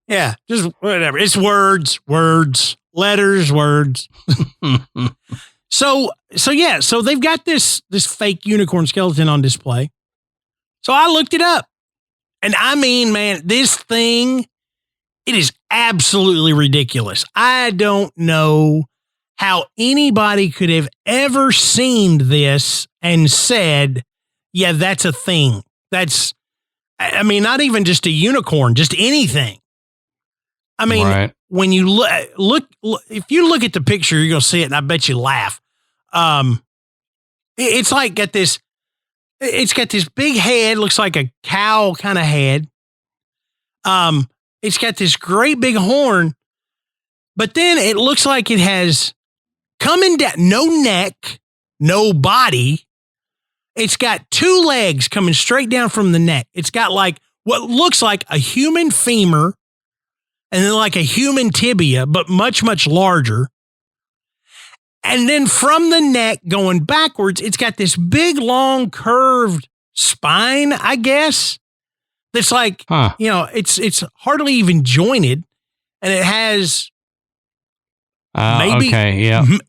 Yeah, just whatever. It's words, letters, words. So they've got this fake unicorn skeleton on display. So I looked it up. And I mean, man, this thing, it is absolutely ridiculous. I don't know how anybody could have ever seen this and said, yeah, that's a thing. That's, I mean, not even just a unicorn, just anything. I mean, right. When you look, if you look at the picture, you're going to see it, and I bet you laugh. It's like it's got this big head, looks like a cow kind of head. It's got this great big horn, but then it looks like it has coming down, no neck, no body. It's got two legs coming straight down from the neck. It's got like what looks like a human femur and then like a human tibia, but much, much larger. And then from the neck going backwards, it's got this big, long, curved spine, I guess. That's like, it's hardly even jointed. And it has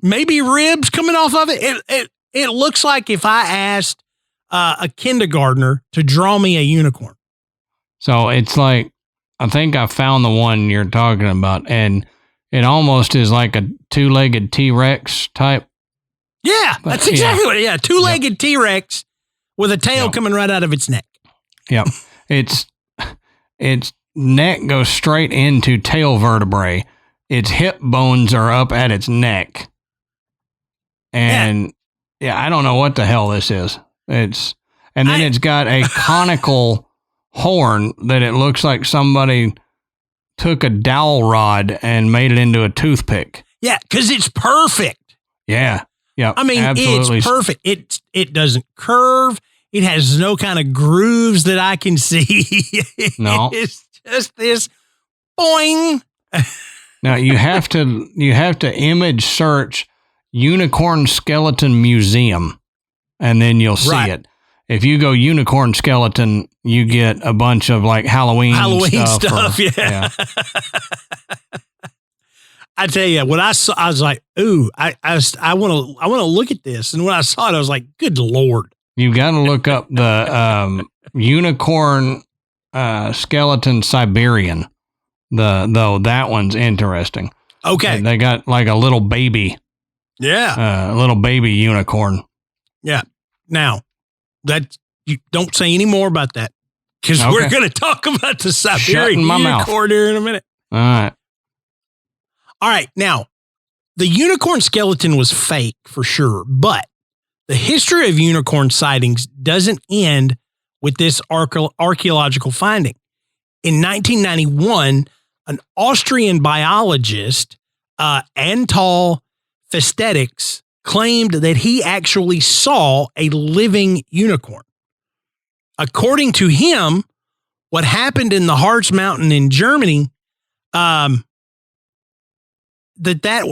maybe ribs coming off of it. It looks like if I asked a kindergartner to draw me a unicorn. So it's like, I think I found the one you're talking about, and it almost is like a two-legged T-Rex type. Yeah, that's exactly what it is. Yeah, two-legged T-Rex with a tail coming right out of its neck. Yep. Its neck goes straight into tail vertebrae. Its hip bones are up at its neck. And I don't know what the hell this is. It's got a conical horn that it looks like somebody took a dowel rod and made it into a toothpick. Yeah, because it's perfect. Yeah. Yeah. I mean, absolutely. It's perfect. It doesn't curve. It has no kind of grooves that I can see. No. It's just this boing. Now you have to image search unicorn skeleton museum, and then you'll see it. If you go unicorn skeleton, you get a bunch of like Halloween stuff. Yeah. I tell you, when I saw, I was like, "Ooh, I want to look at this." And when I saw it, I was like, "Good Lord!" You got to look up the unicorn skeleton Siberian. Though that one's interesting. Okay, they got like a little baby. Yeah, a little baby unicorn. Yeah. Now, that you don't say any more about that, because we're going to talk about the Siberian unicorn here in a minute. All right. All right. Now, the unicorn skeleton was fake for sure, but the history of unicorn sightings doesn't end with this archaeological finding. In 1991, an Austrian biologist, Antal Festetics, claimed that he actually saw a living unicorn. According to him, what happened in the Harz Mountain in Germany, mess that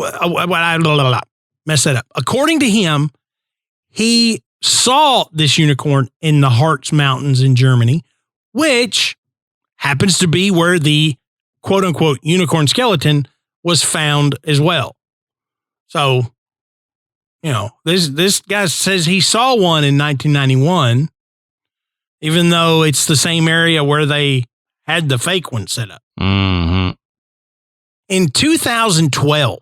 up. According to him, he saw this unicorn in the Harz Mountains in Germany, which happens to be where the quote unquote unicorn skeleton was found as well. So, this guy says he saw one in 1991, even though it's the same area where they had the fake one set up. Mm-hmm. In 2012,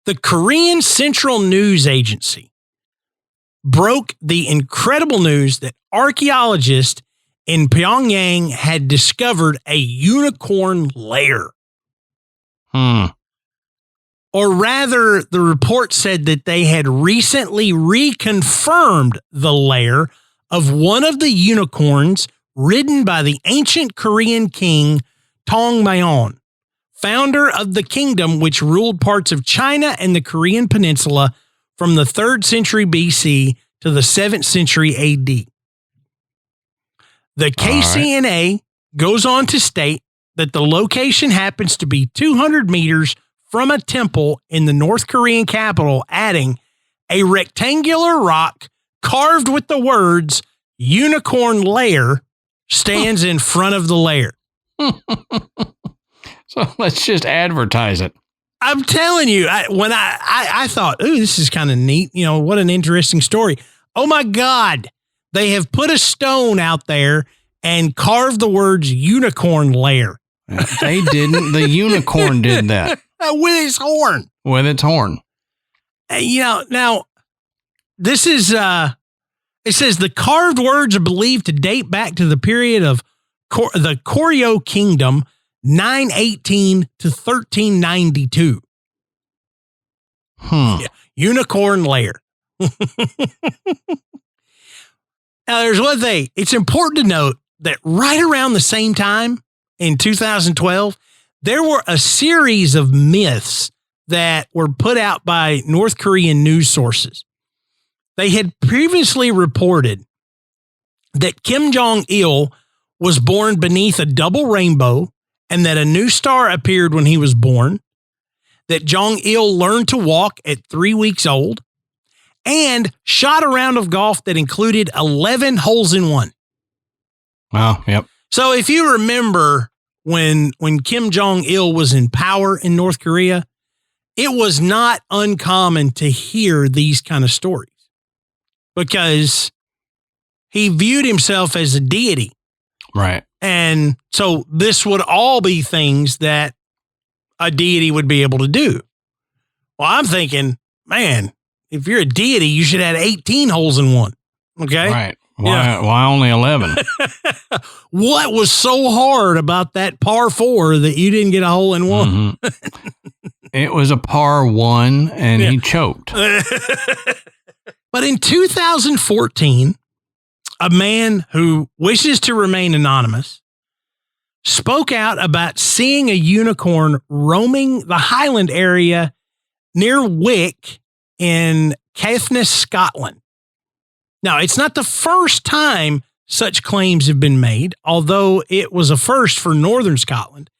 the Korean Central News Agency broke the incredible news that archaeologists in Pyongyang had discovered a unicorn lair. Or rather, the report said that they had recently reconfirmed the lair of one of the unicorns ridden by the ancient Korean king Tongmyeon, founder of the kingdom which ruled parts of China and the Korean peninsula from the 3rd century BC to the 7th century AD. The KCNA goes on to state that the location happens to be 200 meters from a temple in the North Korean capital, adding a rectangular rock carved with the words unicorn lair stands in front of the lair. So let's just advertise it. I'm telling you, when I thought, ooh, this is kind of neat. What an interesting story. Oh my God. They have put a stone out there and carved the words unicorn lair. They didn't. The unicorn did that. With its horn. With its horn. Now, this is, it says the carved words are believed to date back to the period of the Koryo Kingdom, 918 to 1392. Yeah, unicorn lair. Now, there's one thing. It's important to note that right around the same time in 2012, there were a series of myths that were put out by North Korean news sources. They had previously reported that Kim Jong-il was born beneath a double rainbow and that a new star appeared when he was born, that Jong-il learned to walk at 3 weeks old, and shot a round of golf that included 11 holes in one. Wow, yep. So if you remember when Kim Jong-il was in power in North Korea, it was not uncommon to hear these kind of stories because he viewed himself as a deity. Right. And so this would all be things that a deity would be able to do. Well, I'm thinking, man, if you're a deity, you should have 18 holes in one. Okay. Right. Why only 11? What was so hard about that par 4 that you didn't get a hole in one? Mm-hmm. It was a par 1 and he choked. But in 2014, a man who wishes to remain anonymous spoke out about seeing a unicorn roaming the Highland area near Wick in Caithness, Scotland. Now, it's not the first time such claims have been made, although it was a first for Northern Scotland.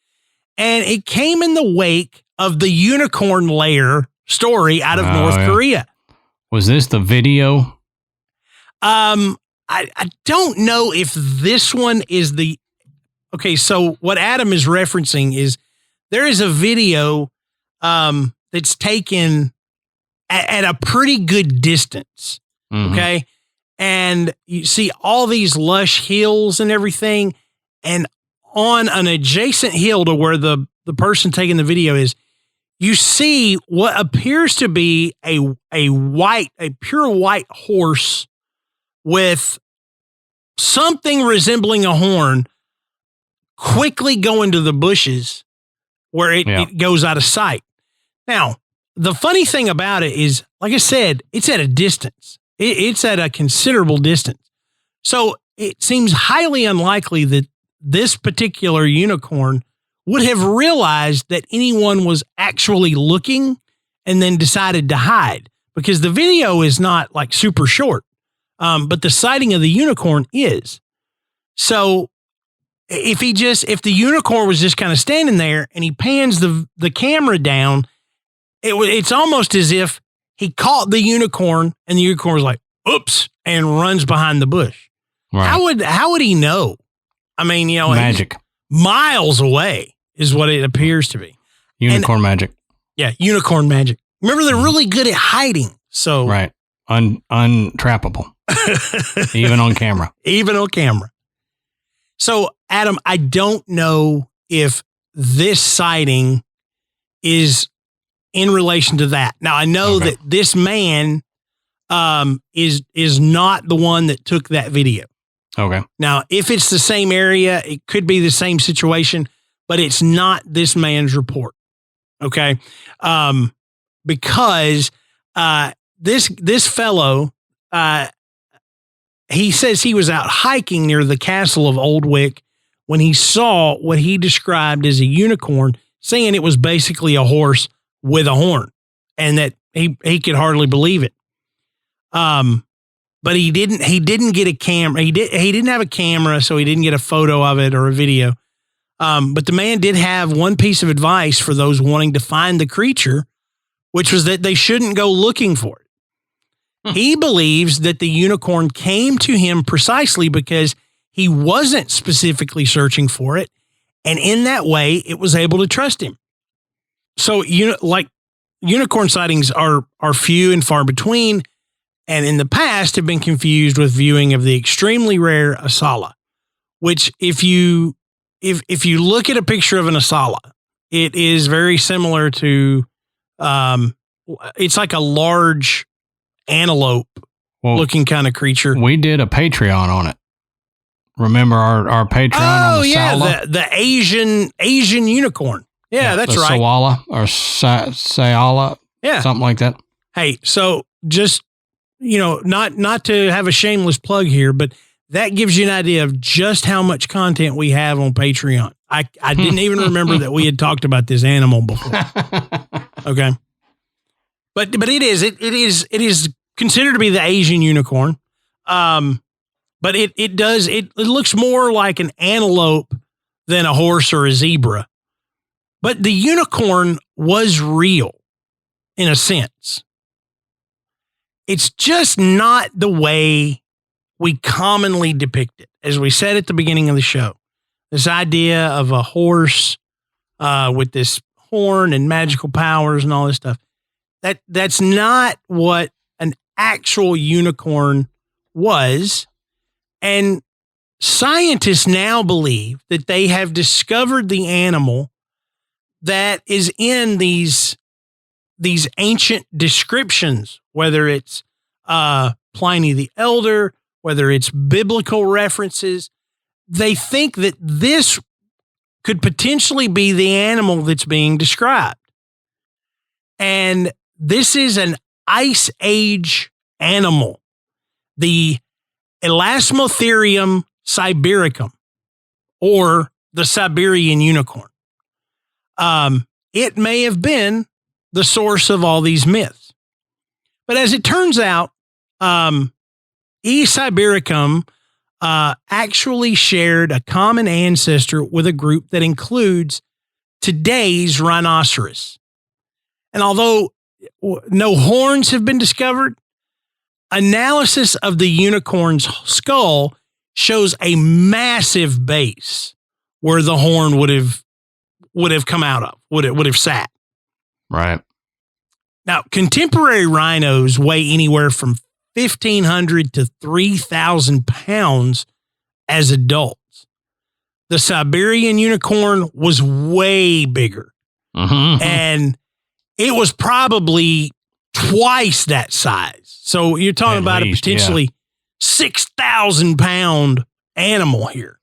And it came in the wake of the unicorn lair story out of North Korea. Was this the video? I don't know if this one is the... Okay, so what Adam is referencing is there is a video that's taken at a pretty good distance, okay? And you see all these lush hills and everything, and on an adjacent hill to where the person taking the video is, you see what appears to be a pure white horse with something resembling a horn quickly go into the bushes where it goes out of sight. Now, the funny thing about it is, like I said, it's at a distance. It's at a considerable distance. So it seems highly unlikely that this particular unicorn would have realized that anyone was actually looking and then decided to hide, because the video is not like super short, but the sighting of the unicorn is. So if the unicorn was just kind of standing there and he pans the camera down, it's almost as if he caught the unicorn and the unicorn was like, oops, and runs behind the bush. Right. How would he know? I mean, magic. Miles away is what it appears to be. Unicorn magic. Yeah, unicorn magic. Remember, they're really good at hiding. So right. Untrappable. Even on camera. Even on camera. So, Adam, I don't know if this sighting is in relation to that. Now, I know that this man is not the one that took that video. Okay. Now, if it's the same area, it could be the same situation, but it's not this man's report. Okay. Because this fellow, he says he was out hiking near the castle of Old Wick when he saw what he described as a unicorn, saying it was basically a horse with a horn, and that he could hardly believe it. But he didn't get a camera. He didn't have a camera, so he didn't get a photo of it or a video. But the man did have one piece of advice for those wanting to find the creature, which was that they shouldn't go looking for it. He believes that the unicorn came to him precisely because he wasn't specifically searching for it, and in that way, it was able to trust him. So, unicorn sightings are few and far between, and in the past have been confused with viewing of the extremely rare asala, which if you look at a picture of an asala, it is very similar to, it's like a large antelope looking kind of creature. We did a Patreon on it. Remember our Patreon on the Sala? The Asian unicorn. Yeah, that's right. Sawala or Sayala. Yeah. Something like that. Hey, so just, not to have a shameless plug here, but that gives you an idea of just how much content we have on Patreon. I didn't even remember that we had talked about this animal before. Okay. But it is considered to be the Asian unicorn. but it looks more like an antelope than a horse or a zebra. But the unicorn was real in a sense. It's just not the way we commonly depict it. As we said at the beginning of the show, this idea of a horse with this horn and magical powers and all this stuff, that's not what an actual unicorn was. And scientists now believe that they have discovered the animal that is in these ancient descriptions, whether it's Pliny the Elder, whether it's biblical references. They think that this could potentially be the animal that's being described. And this is an Ice Age animal, the Elasmotherium sibericum, or the Siberian unicorn. It may have been the source of all these myths. But as it turns out, E. sibericum actually shared a common ancestor with a group that includes today's rhinoceros. And although no horns have been discovered, analysis of the unicorn's skull shows a massive base where the horn would have come out of, would have sat. Right. Now, contemporary rhinos weigh anywhere from 1,500 to 3,000 pounds as adults. The Siberian unicorn was way bigger. Mm-hmm. And it was probably twice that size. So you're talking about a potentially 6,000 pound animal here.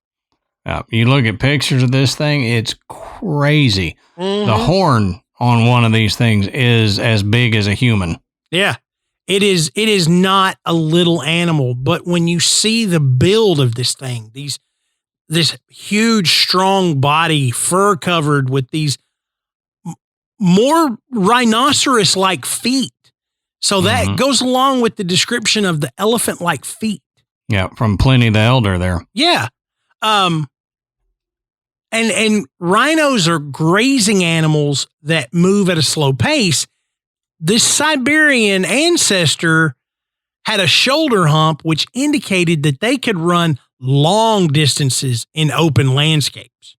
You look at pictures of this thing, it's crazy. Mm-hmm. The horn on one of these things is as big as a human. Yeah, it is. It is not a little animal, but when you see the build of this thing, this huge, strong body, fur covered with these more rhinoceros-like feet. So that goes along with the description of the elephant-like feet. Yeah, from Pliny the Elder there. Yeah. And rhinos are grazing animals that move at a slow pace. This Siberian ancestor had a shoulder hump, which indicated that they could run long distances in open landscapes.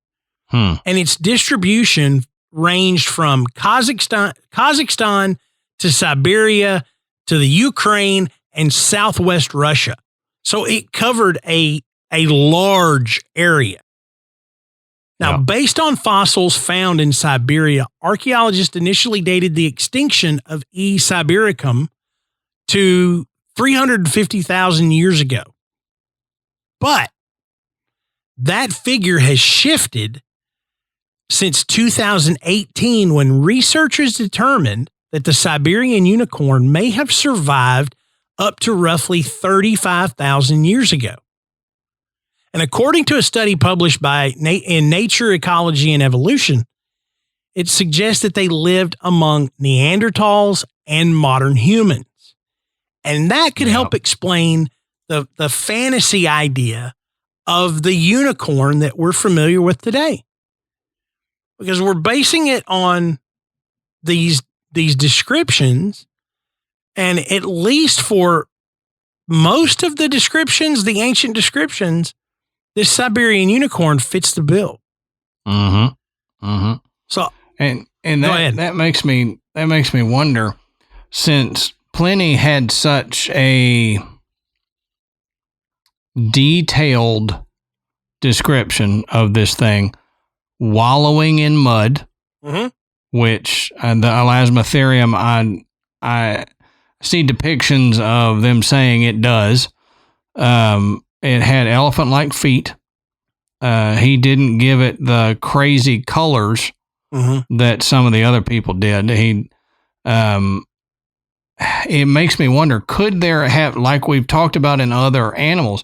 And its distribution ranged from Kazakhstan to Siberia to the Ukraine and Southwest Russia. So it covered a large area. Now, based on fossils found in Siberia, archaeologists initially dated the extinction of E. sibericum to 350,000 years ago. But that figure has shifted since 2018, when researchers determined that the Siberian unicorn may have survived up to roughly 35,000 years ago. And according to a study published in Nature, Ecology, and Evolution, it suggests that they lived among Neanderthals and modern humans. And that could help explain the fantasy idea of the unicorn that we're familiar with today. Because we're basing it on these descriptions, and at least for most of the descriptions, the ancient descriptions, this Siberian unicorn fits the bill. So, and that makes me wonder, since Pliny had such a detailed description of this thing wallowing in mud, which the Elasmotherium, I see depictions of them saying it does. It had elephant-like feet. He didn't give it the crazy colors that some of the other people did. It makes me wonder, could there have, like we've talked about in other animals,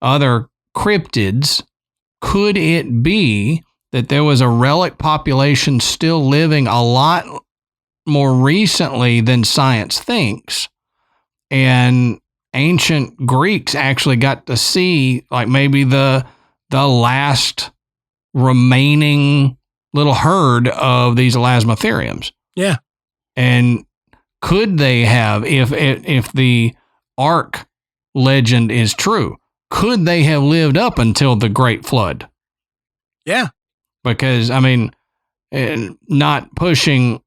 other cryptids, could it be that there was a relic population still living a lot more recently than science thinks? And ancient Greeks actually got to see like maybe the last remaining little herd of these elasmotheriums. Yeah. And could they have, if the Ark legend is true, could they have lived up until the Great Flood? Yeah. Because, I mean, not pushing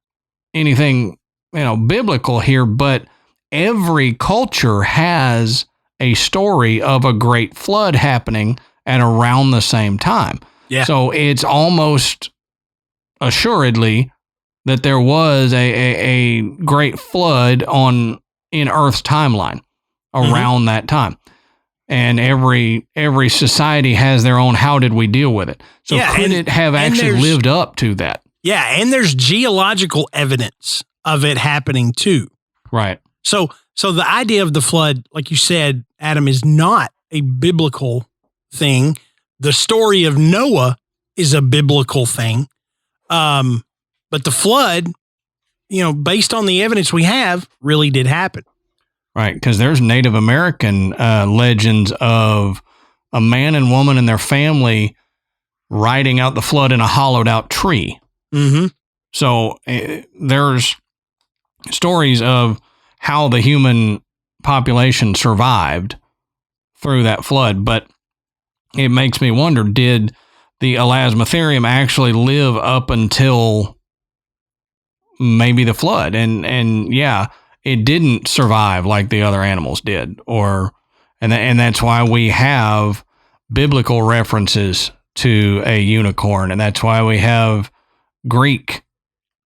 anything, biblical here, but every culture has a story of a great flood happening at around the same time. Yeah. So it's almost assuredly that there was a great flood in Earth's timeline around that time. And every society has their own how did we deal with it. So could it have actually lived up to that? Yeah, and there's geological evidence of it happening too. Right. So the idea of the flood, like you said, Adam, is not a biblical thing. The story of Noah is a biblical thing. But the flood, based on the evidence we have, really did happen. Right, because there's Native American legends of a man and woman and their family riding out the flood in a hollowed out tree. Mm-hmm. So there's stories of how the human population survived through that flood. But it makes me wonder, did the elasmotherium actually live up until maybe the flood? And yeah, it didn't survive like the other animals did, and that's why we have biblical references to a unicorn, and that's why we have Greek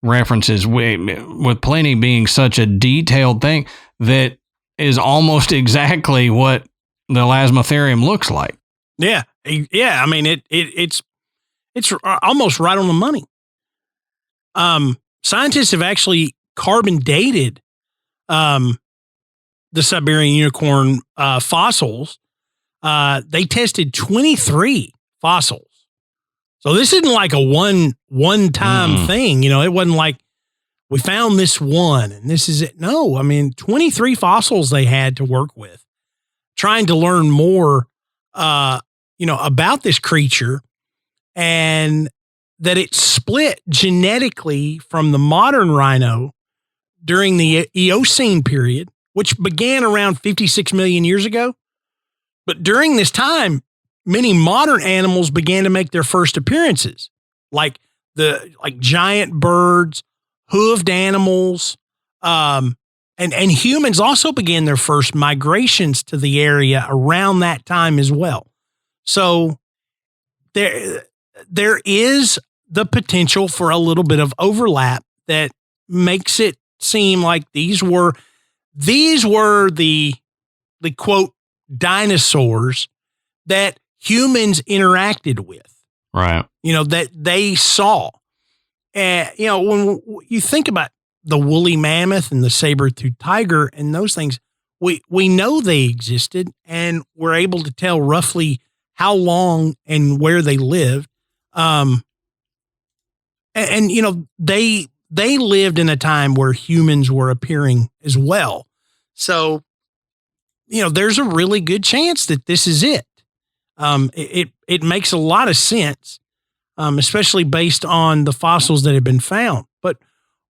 references with Pliny being such a detailed thing that is almost exactly what the elasmotherium looks like. Yeah. I mean, it's almost right on the money. Scientists have actually carbon dated the Siberian unicorn fossils. They tested 23 fossils. So this isn't like a one-time thing. It wasn't like we found this one and this is it. No, I mean, 23 fossils they had to work with, trying to learn more, about this creature, and that it split genetically from the modern rhino during the Eocene period, which began around 56 million years ago. But during this time, many modern animals began to make their first appearances, like giant birds, hoofed animals, and humans also began their first migrations to the area around that time as well. So there is the potential for a little bit of overlap that makes it seem like these were the quote dinosaurs that humans interacted with. Right. That they saw. And, when you think about the woolly mammoth and the saber-toothed tiger and those things, we know they existed, and we're able to tell roughly how long and where they lived. They lived in a time where humans were appearing as well. So, there's a really good chance that this is it. It makes a lot of sense, especially based on the fossils that have been found. But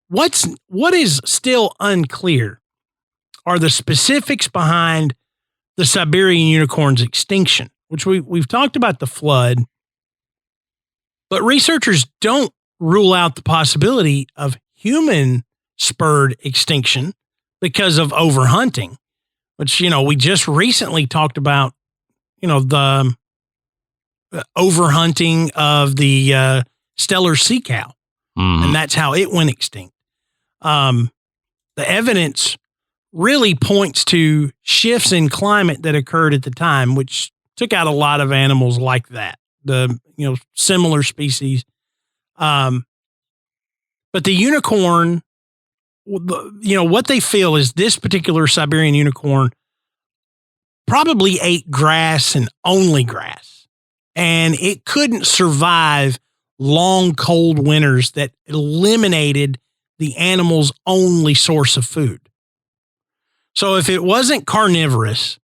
what is still unclear are the specifics behind the Siberian unicorn's extinction, which we've talked about the flood, but researchers don't rule out the possibility of human-spurred extinction because of overhunting, which, we just recently talked about, the overhunting of the Steller sea cow, and that's how it went extinct. The evidence really points to shifts in climate that occurred at the time, which took out a lot of animals like that, similar species. But the unicorn, what they feel is this particular Siberian unicorn probably ate grass and only grass, and it couldn't survive long, cold winters that eliminated the animal's only source of food. So if it wasn't carnivorous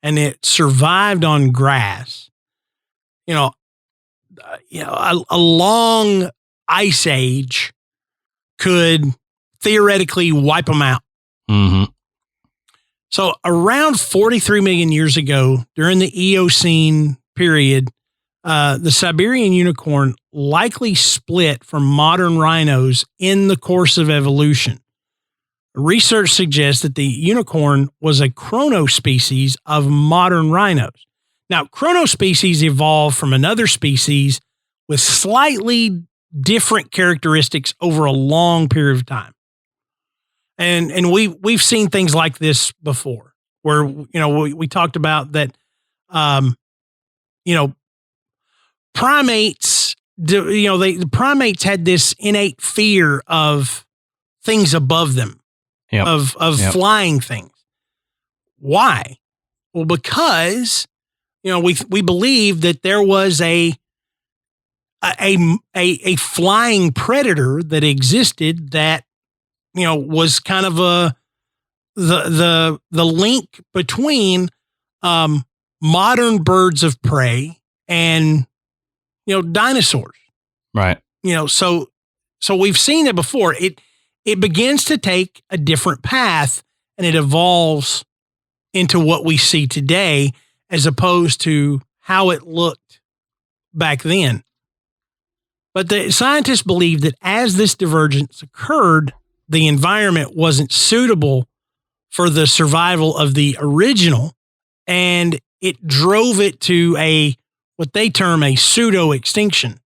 and it survived on grass, a long ice age could theoretically wipe them out. Mm-hmm. So around 43 million years ago, during the Eocene period, the Siberian unicorn likely split from modern rhinos in the course of evolution. Research suggests that the unicorn was a chronospecies of modern rhinos. Now, chronospecies evolved from another species with slightly different characteristics over a long period of time. And we've seen things like this before, where we talked about that. Primates. The primates had this innate fear of things above them, of flying things. Why? Well, because we believe that there was a flying predator that existed that was kind of the link between modern birds of prey and dinosaurs. Right. So we've seen it before. It begins to take a different path and it evolves into what we see today as opposed to how it looked back then. But the scientists believe that as this divergence occurred, the environment wasn't suitable for the survival of the original, and it drove it to what they term a pseudo-extinction,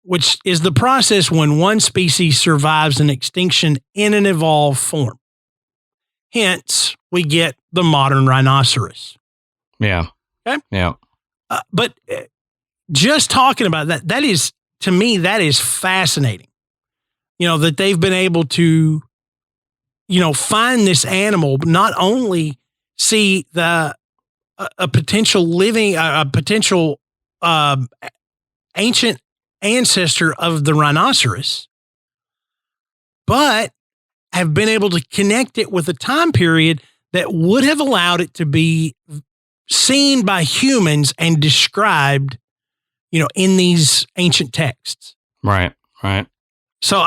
which is the process when one species survives an extinction in an evolved form. Hence, we get the modern rhinoceros. Yeah. Okay? Yeah. But just talking about that is, to me, that is fascinating. That they've been able to, find this animal, but not only see a potential ancient ancestor of the rhinoceros, but have been able to connect it with a time period that would have allowed it to be seen by humans and described, in these ancient texts. Right. Right. So,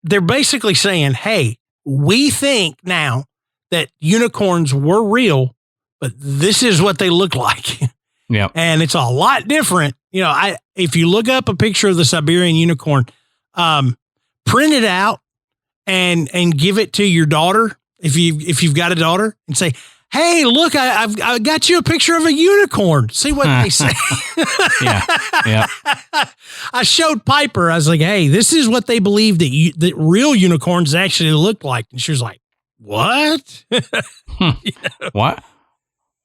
they're basically saying, hey, we think now that unicorns were real, but this is what they look like. Yeah. And it's a lot different. If you look up a picture of the Siberian unicorn, print it out and give it to your daughter. If you've got a daughter, and say, hey, look, I got you a picture of a unicorn. See what they say. Yeah. I showed Piper. I was like, hey, this is what they believe that real unicorns actually look like. And she was like, what?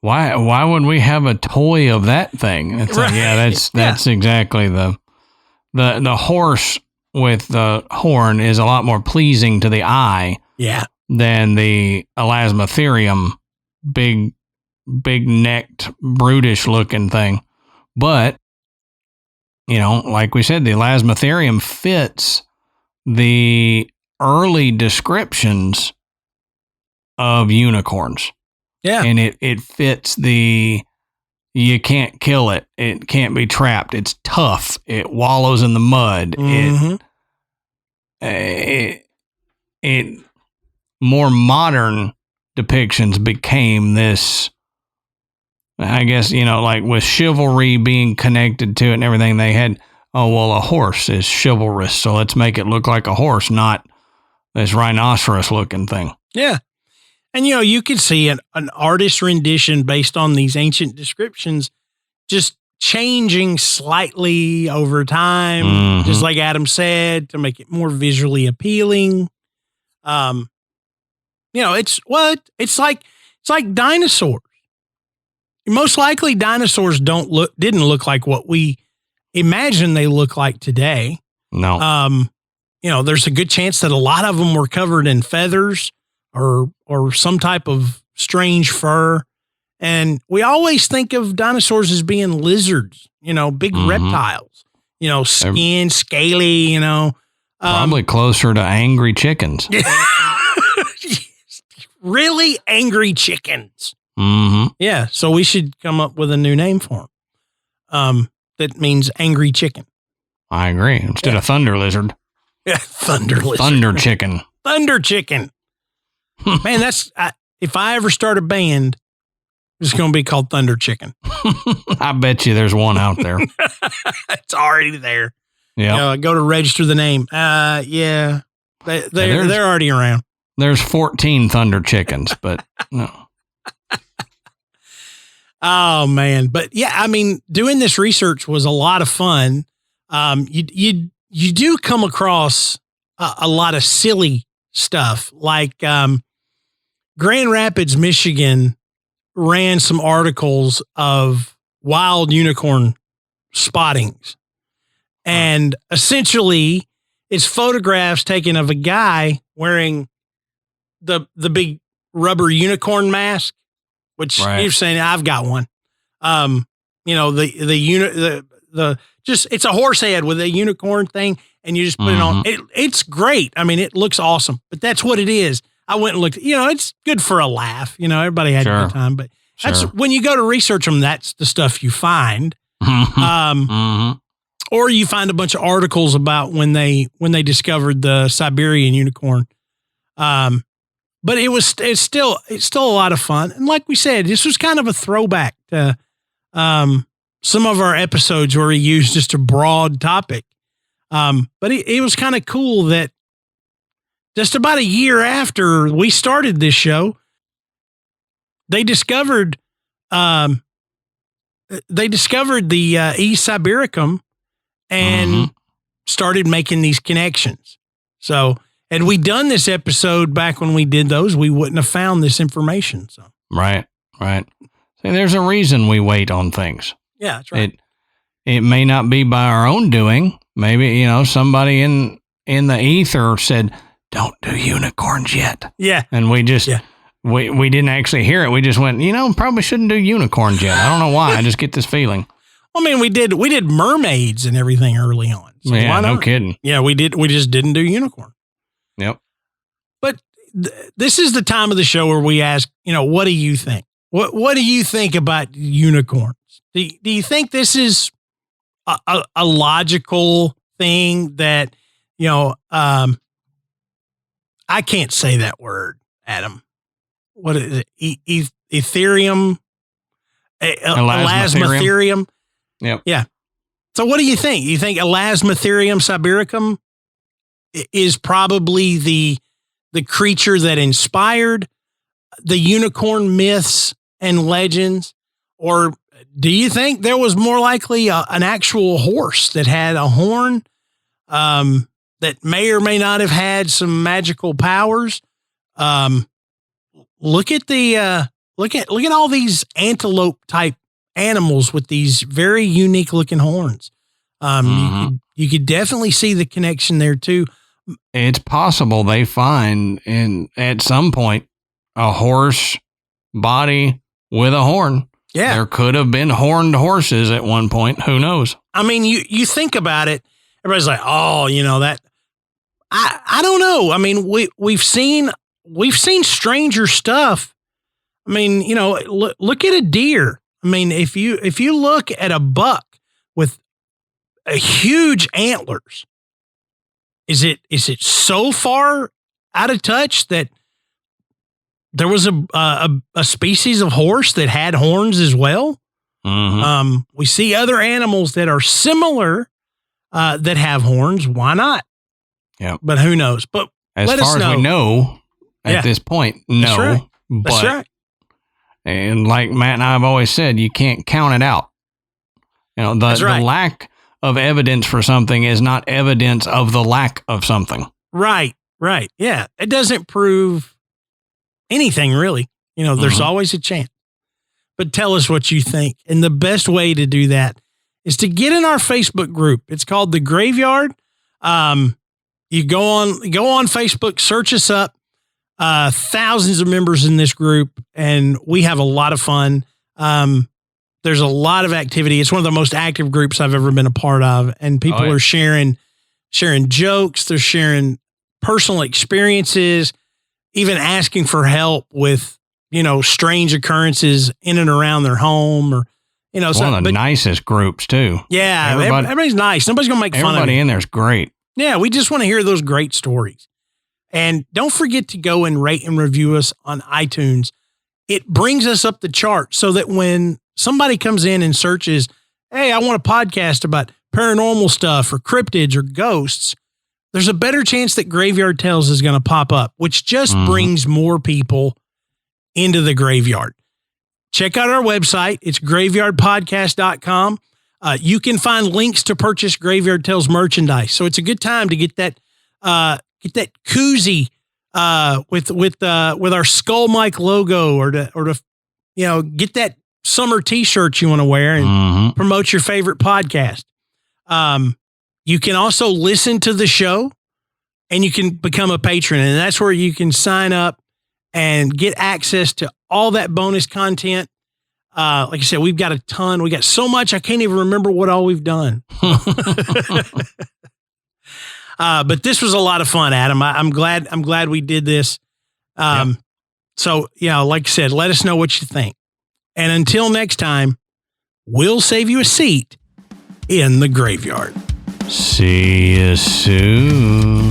Why would we have a toy of that thing? It's like, that's exactly the horse with the horn is a lot more pleasing to the eye. Yeah. Than the elasmotherium, big necked, brutish looking thing. But, like we said, the elasmotherium fits the early descriptions of unicorns. Yeah. And it fits you can't kill it. It can't be trapped. It's tough. It wallows in the mud. Mm-hmm. It more modern depictions became this, I guess, like with chivalry being connected to it and everything, they had, a horse is chivalrous, so let's make it look like a horse, not this rhinoceros looking thing. Yeah. And, you could see an artist rendition based on these ancient descriptions just changing slightly over time, just like Adam said, to make it more visually appealing. It's like dinosaurs. Most likely dinosaurs didn't look like what we imagine they look like today. No. There's a good chance that a lot of them were covered in feathers or some type of strange fur. And we always think of dinosaurs as being lizards, big reptiles, skin, scaly, probably closer to angry chickens. really angry chickens. Mm-hmm. Yeah, so we should come up with a new name for them. That means angry chicken. I agree. Instead of thunder lizard. Yeah, thunder lizard. Thunder chicken. Thunder chicken. Man, if I ever start a band, it's going to be called Thunder Chicken. I bet you there's one out there. It's already there. Yeah. Go to register the name. Yeah. They're already around. There's 14 Thunder Chickens, but no. Oh, man. But yeah, I mean, doing this research was a lot of fun. You do come across a lot of silly stuff. Like Grand Rapids, Michigan ran some articles of wild unicorn spottings. And essentially, it's photographs taken of a guy wearing the big rubber unicorn mask, which you're saying, I've got one. It's a horse head with a unicorn thing, and you just put it on. It's great. I mean, it looks awesome, but that's what it is. I went and looked, it's good for a laugh. Everybody had a good time, but that's when you go to research them, that's the stuff you find. Or you find a bunch of articles about when they discovered the Siberian unicorn. But it's still a lot of fun. And like we said, this was kind of a throwback to some of our episodes where we used just a broad topic. But it was kind of cool that just about a year after we started this show, they discovered the E. Sibericum and started making these connections. So, had we done this episode back when we did those, we wouldn't have found this information. So, right. See, there's a reason we wait on things. Yeah, that's right. It may not be by our own doing. Maybe, somebody in the ether said, "Don't do unicorns yet." Yeah. And we just, we didn't actually hear it. We just went, probably shouldn't do unicorns yet. I don't know why. I just get this feeling. I mean, we did mermaids and everything early on. So yeah, no kidding. Yeah, we did. We just didn't do unicorn. Yep. But this is the time of the show where we ask, what do you think? What do you think about unicorns? Do you think this is a logical thing that, I can't say that word, Adam. What is it? Ethereum? Elasmotherium? Yep. Yeah. So what do you think? You think Elasmotherium Sibericum is probably the creature that inspired the unicorn myths and legends? Or do you think there was more likely an actual horse that had a horn that may or may not have had some magical powers? Look at all these antelope type animals with these very unique looking horns. You could definitely see the connection there too. It's possible they find at some point a horse body with a horn. Yeah. There could have been horned horses at one point. Who knows? I mean, you think about it, everybody's like, oh, that I don't know. I mean, we've seen stranger stuff. I mean, look at a deer. I mean, if you look at a buck with a huge antlers, is it so far out of touch that there was a species of horse that had horns as well? We see other animals that are similar that have horns. Why not? Yeah, but who knows? But as far as we know at this point, no. That's right. But, That's right. And like Matt and I have always said, you can't count it out. The lack of evidence for something is not evidence of the lack of something. Right. Yeah. It doesn't prove anything really. There's always a chance. But tell us what you think. And the best way to do that is to get in our Facebook group. It's called The Graveyard. You go on Facebook, search us up. Thousands of members in this group, and we have a lot of fun. There's a lot of activity. It's one of the most active groups I've ever been a part of, and people are sharing jokes. They're sharing personal experiences. even asking for help with, strange occurrences in and around their home or, one of the nicest groups too. Yeah. Everybody's nice. Nobody's going to make fun of you. Everybody in there is great. Yeah. We just want to hear those great stories. And don't forget to go and rate and review us on iTunes. It brings us up the chart so that when somebody comes in and searches, hey, I want a podcast about paranormal stuff or cryptids or ghosts, there's a better chance that Graveyard Tales is going to pop up, which just brings more people into the graveyard. Check out our website. It's graveyardpodcast.com. You can find links to purchase Graveyard Tales merchandise. So it's a good time to get that koozie with our Skull Mike logo or to get that summer t-shirt you want to wear and promote your favorite podcast. You can also listen to the show and you can become a patron, and that's where you can sign up and get access to all that bonus content. Like I said, we've got a ton. We got so much, I can't even remember what all we've done. But this was a lot of fun, Adam. I'm glad we did this. So, like I said, let us know what you think. And until next time, we'll save you a seat in the graveyard. See you soon.